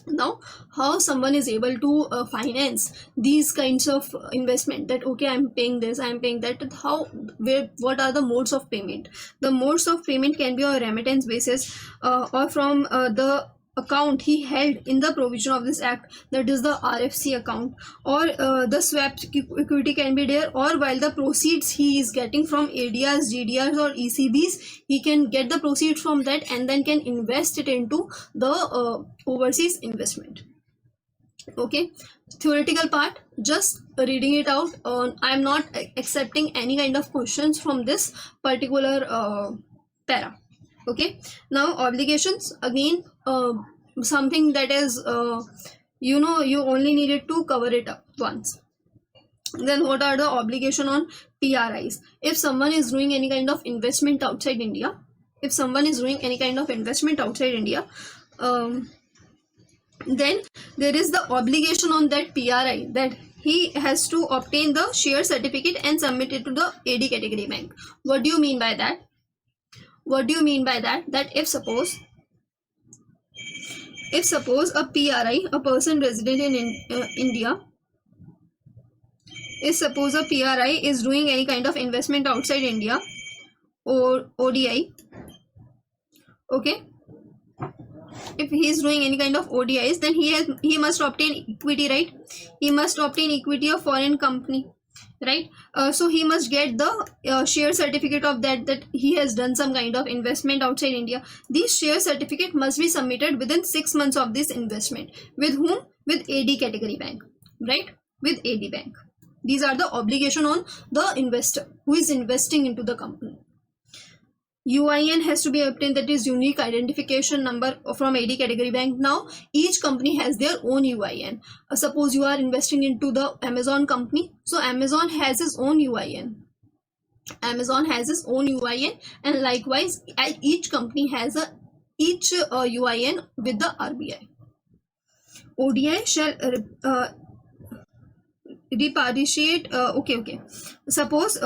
Now how someone is able to finance these kinds of investment, that okay, I'm paying this, I'm paying that, what are the modes of payment? The modes of payment can be on remittance basis, or from the account he held in the provision of this act, that is the RFC account, or the swapped equity can be there, or while the proceeds he is getting from ADRs, GDRs or ECBs, he can get the proceeds from that and then can invest it into the overseas investment. Okay, theoretical part, just reading it out. I'm not accepting any kind of questions from this particular para. Okay, now obligations, again something that is you only needed to cover it up once. Then what are the obligation on PRIs? If someone is doing any kind of investment outside India, then there is the obligation on that PRI, that he has to obtain the share certificate and submit it to the AD category bank. What do you mean by that? That if suppose a PRI, a person resident in India, if suppose a PRI is doing any kind of investment outside India, or ODI, okay, if he is doing any kind of ODIs, then he must obtain equity, right? He must obtain equity of foreign company, right? So he must get the share certificate of that he has done some kind of investment outside India. These share certificate must be submitted within 6 months of this investment. With whom? With AD category bank, right? With AD bank. These are the obligation on the investor who is investing into the company. UIN has to be obtained, that is unique identification number, from AD category bank. Now each company has their own UIN. Suppose you are investing into the Amazon company, so Amazon has its own UIN. Amazon has its own UIN, and likewise each company has each UIN with the RBI. ODI shall repatriate. Okay. Suppose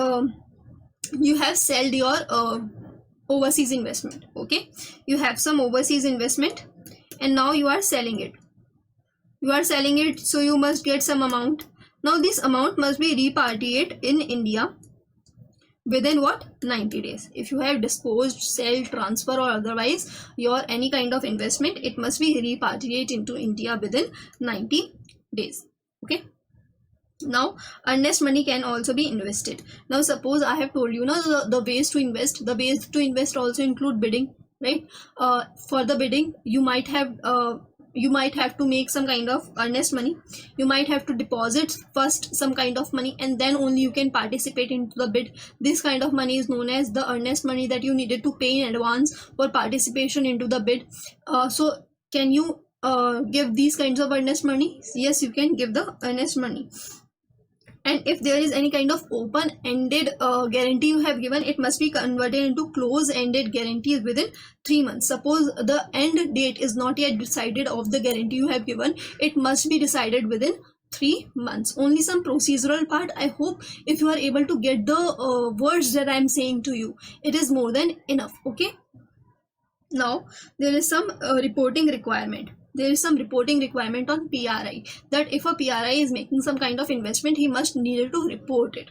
you have sold your overseas investment. Okay, you have some overseas investment and now you are selling it. So you must get some amount. Now this amount must be repatriated in India within what? 90 days. If you have disposed, sell, transfer or otherwise your any kind of investment, it must be repatriated into India within 90 days. Okay. Now earnest money can also be invested. Now suppose I have told you now the ways to invest. The ways to invest also include bidding, right? For the bidding you might have to make some kind of earnest money. You might have to deposit first some kind of money and then only you can participate into the bid. This kind of money is known as the earnest money that you needed to pay in advance for participation into the bid. So can you give these kinds of earnest money? Yes, you can give the earnest money. And if there is any kind of open-ended guarantee you have given, it must be converted into close-ended guarantees within 3 months. Suppose the end date is not yet decided of the guarantee you have given, it must be decided within 3 months. Only some procedural part. I hope if you are able to get the words that I am saying to you, it is more than enough. Okay. Now there is some reporting requirement. There is some reporting requirement on PRI, that if a PRI is making some kind of investment, he must needed to report it.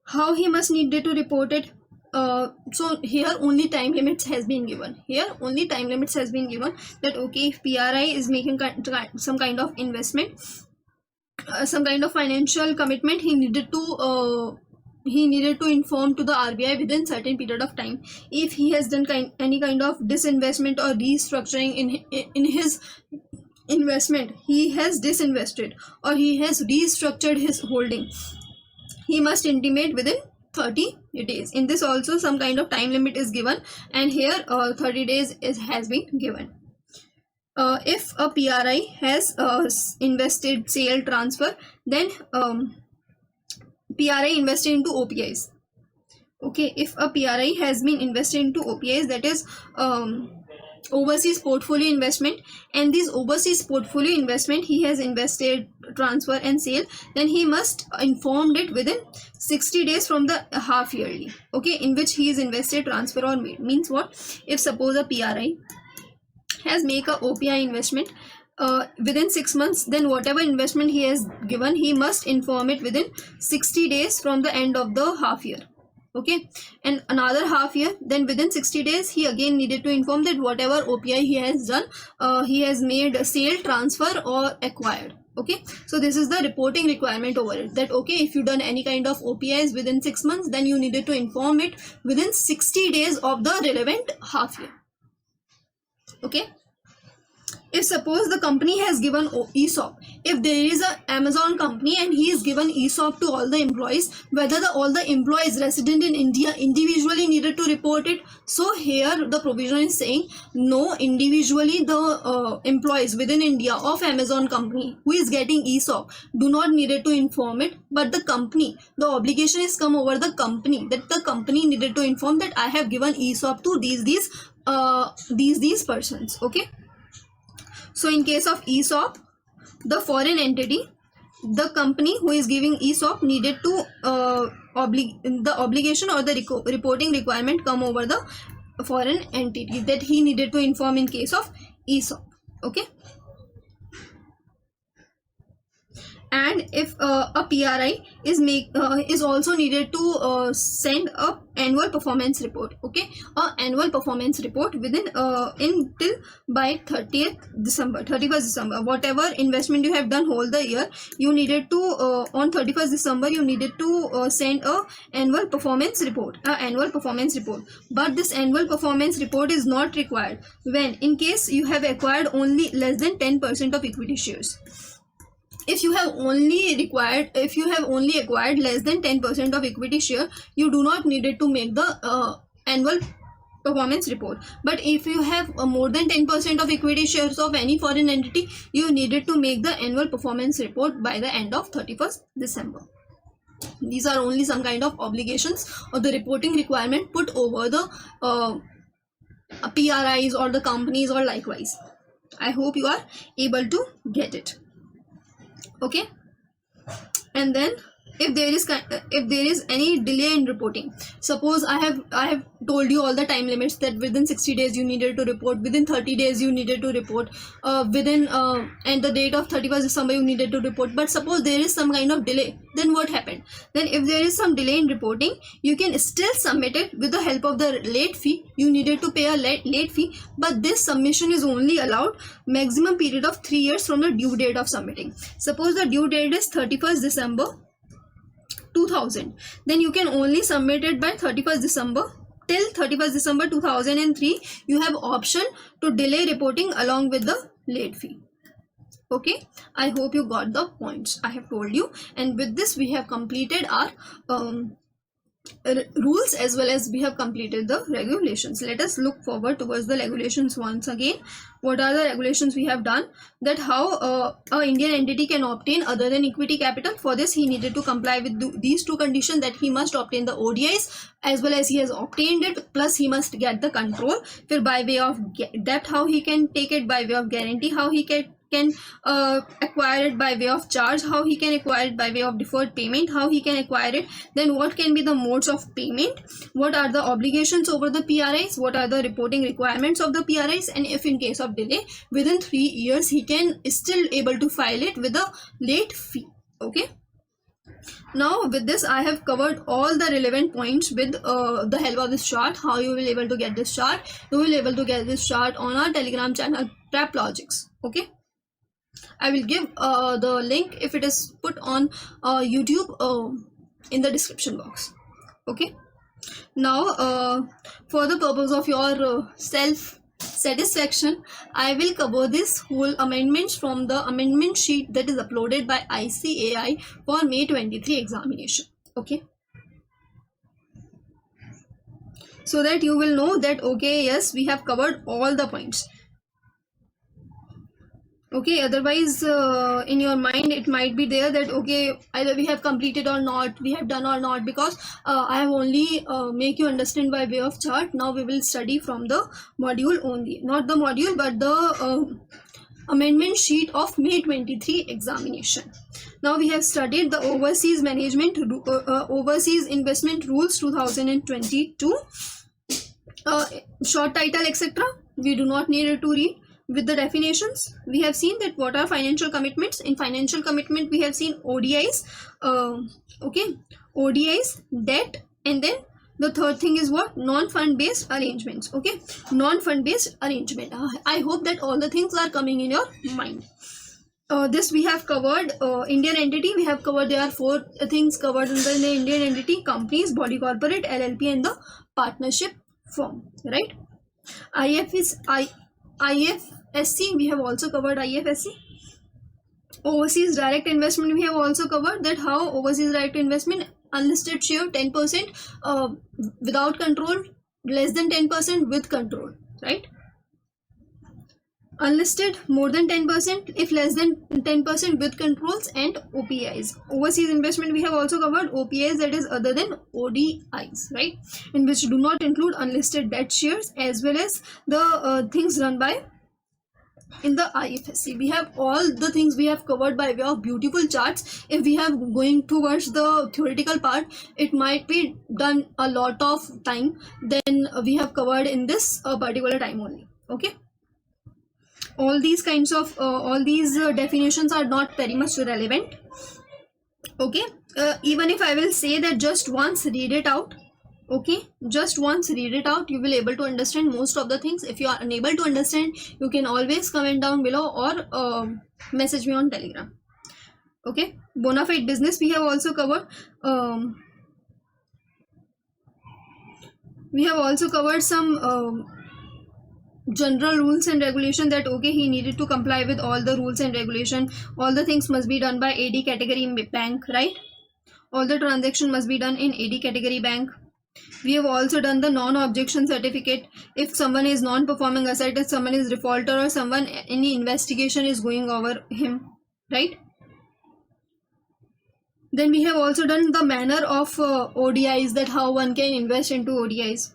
How he must needed to report it? So here only time limits has been given. That okay, if PRI is making some kind of investment, some kind of financial commitment, he needed to inform to the RBI within certain period of time. If he has done any kind of disinvestment or restructuring in his investment, he has disinvested or he has restructured his holding, he must intimate within 30 days. In this also some kind of time limit is given, and here 30 days has been given. If a PRI has invested, sale, transfer, then PRI invested into OPIs. Okay, if a PRI has been invested into OPIs, that is overseas portfolio investment, and this overseas portfolio investment he has invested, transfer and sale, then he must inform it within 60 days from the half yearly, okay, in which he is invested, transfer or made. Means what? If suppose a PRI has make a OPI investment within 6 months, then whatever investment he has given, he must inform it within 60 days from the end of the half year. Okay, and another half year, then within 60 days he again needed to inform that whatever OPI he has done, he has made a sale, transfer or acquired. Okay, so this is the reporting requirement over it, that okay, if you done any kind of OPIs within 6 months, then you needed to inform it within 60 days of the relevant half year. Okay, if suppose the company has given ESOP, if there is a Amazon company and he is given ESOP to all the employees, whether all the employees resident in India individually needed to report it. So here the provision is saying no, individually the employees within India of Amazon company who is getting ESOP do not needed to inform it, but the company, the obligation is come over the company, that the company needed to inform that I have given ESOP to these persons. Okay, so in case of ESOP, the foreign entity, the company who is giving ESOP needed to the obligation or the reporting requirement come over the foreign entity, that he needed to inform in case of ESOP. Okay, and if a PRI is also needed to send a annual performance report. Okay, a annual performance report within till by 31st December. Whatever investment you have done whole the year, you needed to on 31st December you needed to send a annual performance report. But this annual performance report is not required when in case you have acquired only less than 10% of equity shares. If you have only acquired less than 10% of equity share, you do not need it to make the annual performance report. But if you have more than 10% of equity shares of any foreign entity, you needed to make the annual performance report by the end of 31st December. These are only some kind of obligations or the reporting requirement put over the PRIs or the companies or likewise. I hope you are able to get it. Okay, and then if there is any delay in reporting, suppose I have told you all the time limits that within 60 days you needed to report, within 30 days you needed to report, within and the date of 31st December you needed to report. But suppose there is some kind of delay, then what happened? Then if there is some delay in reporting, you can still submit it with the help of the late fee. You needed to pay a late fee, but this submission is only allowed maximum period of 3 years from the due date of submitting. Suppose the due date is 31st December 2000, then you can only submit it by 31st December. Till 31st December 2003 you have option to delay reporting along with the late fee. Okay, I hope you got the points I have told you, and with this we have completed our rules as well as we have completed the regulations. Let us look forward towards the regulations once again. What are the regulations we have done? That how a Indian entity can obtain other than equity capital. For this he needed to comply with these two conditions, that he must obtain the ODIs as well as he has obtained it, plus he must get the control. फिर by way of debt how he can take it, by way of guarantee how he can acquire it, by way of charge how he can acquire it, by way of deferred payment how he can acquire it, then what can be the modes of payment, what are the obligations over the PRIs, what are the reporting requirements of the PRIs, and if in case of delay within 3 years he can still able to file it with a late fee. Okay, now with this I have covered all the relevant points with the help of this chart. How you will able to get this chart? You will able to get this chart on our Telegram channel Prep Logics. Okay, I will give the link if it is put on YouTube in the description box. Okay, now for the purpose of your self satisfaction, I will cover this whole amendments from the amendment sheet that is uploaded by ICAI for May 23 examination. Okay, so that you will know that okay, yes, we have covered all the points. Okay, otherwise in your mind it might be there that okay, either we have completed or not, we have done or not, because I have only make you understand by way of chart. Now we will study from the module only, not the module but the amendment sheet of May 23 examination. Now we have studied the Overseas Overseas Investment Rules 2022, short title etc. We do not need to read. With the definitions, we have seen that what are financial commitments. In financial commitment, we have seen ODIs, okay, ODIs, debt, and then the third thing is what? Non-fund based arrangements. Okay, non-fund based arrangement. I hope that all the things are coming in your mind. This we have covered. Indian entity, we have covered. There are 4 things covered in the Indian entity: companies, body corporate, LLP, and the partnership firm. Right? IFSC, we have also covered IFSC. Overseas direct investment, we have also covered that how overseas direct investment, unlisted share 10% without control, less than 10% with control, right? Unlisted more than 10%, if less than 10% with controls, and OPIs. Overseas investment we have also covered OPIs, that is other than ODIs, right? In which do not include unlisted debt shares as well as the things done by in the IFSC. We have all the things we have covered by way of beautiful charts. If we have going towards the theoretical part, it might be done a lot of time, then we have covered in this particular time only. Okay, all these kinds of definitions are not very much relevant. Okay, even if I will say that just once read it out, okay, just once read it out, you will able to understand most of the things. If you are unable to understand, you can always comment down below or message me on Telegram. Okay, bona fide business we have also covered. We have also covered some general rules and regulation, that okay, he needed to comply with all the rules and regulation. All the things must be done by AD category bank, right? All the transaction must be done in AD category bank. We have also done the non-objection certificate. If someone is non-performing asset, if someone is defaulter, or someone any investigation is going over him, right? Then we have also done the manner of ODIs, that how one can invest into ODIs.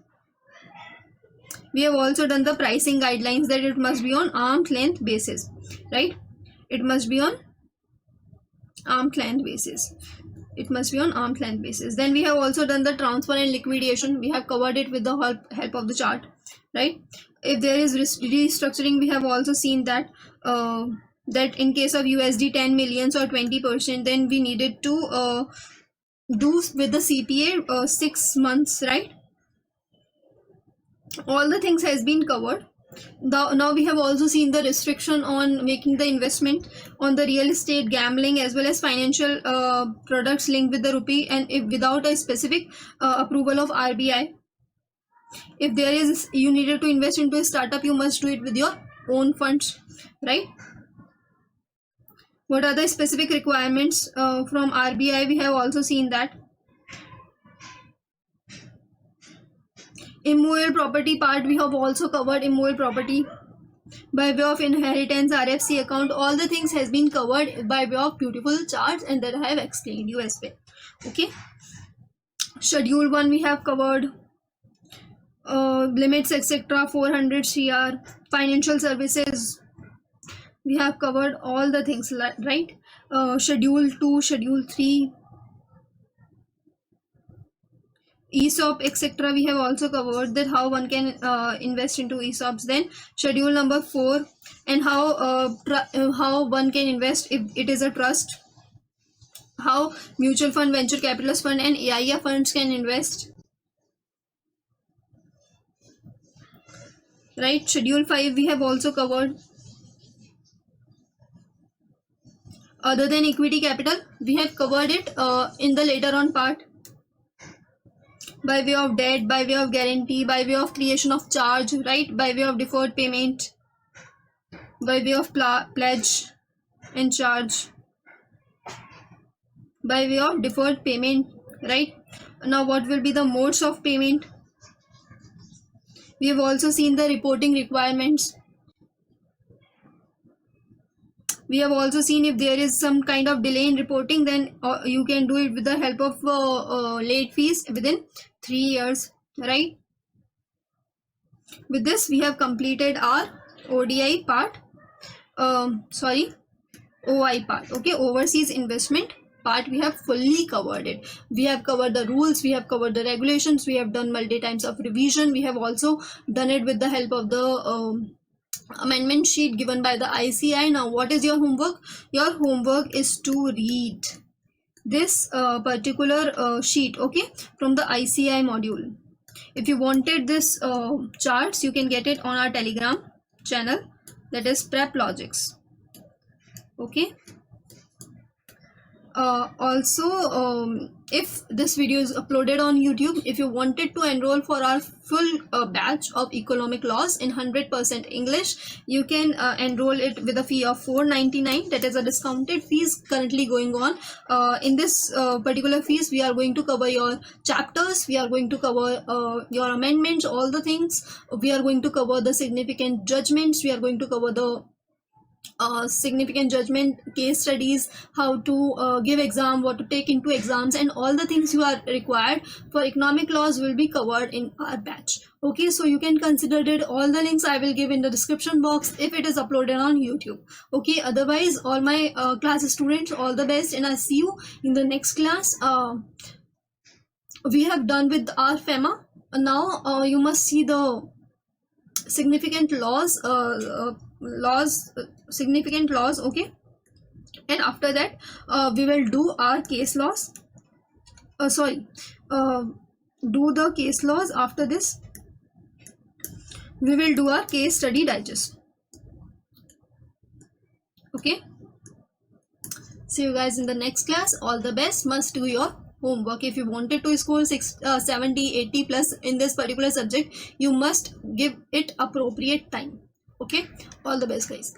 We have also done the pricing guidelines, that it must be on arm's length basis, right? It must be on arm's length basis. It must be on arm's length basis. Then we have also done the transfer and liquidation. We have covered it with the help of the chart, right? If there is restructuring, we have also seen that that in case of USD 10 millions or 20%, then we needed to do with the CPA 6 months, right? All the things has been covered. Now we have also seen the restriction on making the investment on the real estate, gambling, as well as financial products linked with the rupee, and if without a specific approval of RBI. If there is, you needed to invest into a startup, you must do it with your own funds, right? What are the specific requirements from RBI? We have also seen that. Immovable property part, we have also covered immovable property by way of inheritance, RFC account. All the things has been covered by way of beautiful charts, and that I have explained you as well. Okay, schedule 1 we have covered, limits etc. 400 CR. Financial services, we have covered all the things, right? Schedule 2, schedule 3, ESOP etc. we have also covered, that how one can invest into ESOPs. Then schedule number 4, and how one can invest if it is a trust, how mutual fund, venture capitalist fund, and AIF funds can invest, right? Schedule 5 we have also covered. Other than equity capital, we have covered it in the later on part, by way of debt, by way of guarantee, by way of creation of charge, right? By way of deferred payment, by way of pledge and charge, by way of deferred payment, right? Now what will be the modes of payment? We have also seen the reporting requirements. We have also seen if there is some kind of delay in reporting, then you can do it with the help of late fees within 3 years, right? With this we have completed our ODI part, OI part. Okay, overseas investment part, we have fully covered it. We have covered the rules, we have covered the regulations, we have done multi times of revision. We have also done it with the help of the amendment sheet given by the ICAI. Now what is your homework? Your homework is to read this particular sheet, okay, from the ICAI module. If you wanted this charts, you can get it on our Telegram channel, that is Prep Logics. Okay, also if this video is uploaded on YouTube, if you wanted to enroll for our full batch of economic laws in 100% English, you can enroll it with a fee of $4.99. that is a discounted fees currently going on. In this particular fees, we are going to cover your chapters, we are going to cover your amendments, all the things. We are going to cover the significant judgments, we are going to cover the significant judgment case studies, how to give exam, what to take into exams, and all the things you are required for economic laws will be covered in our batch. Okay, so you can consider it. All the links I will give in the description box if it is uploaded on YouTube. Okay, otherwise all my class students, all the best, and I'll see you in the next class. We have done with our FEMA. Now you must see the significant laws laws, significant laws. Okay, and after that we will do our case laws. Do the case laws. After this we will do our case study digest. Okay, see you guys in the next class. All the best. Must do your homework. If you wanted to score 70, 80 plus in this particular subject, you must give it appropriate time. Okay, all the best guys.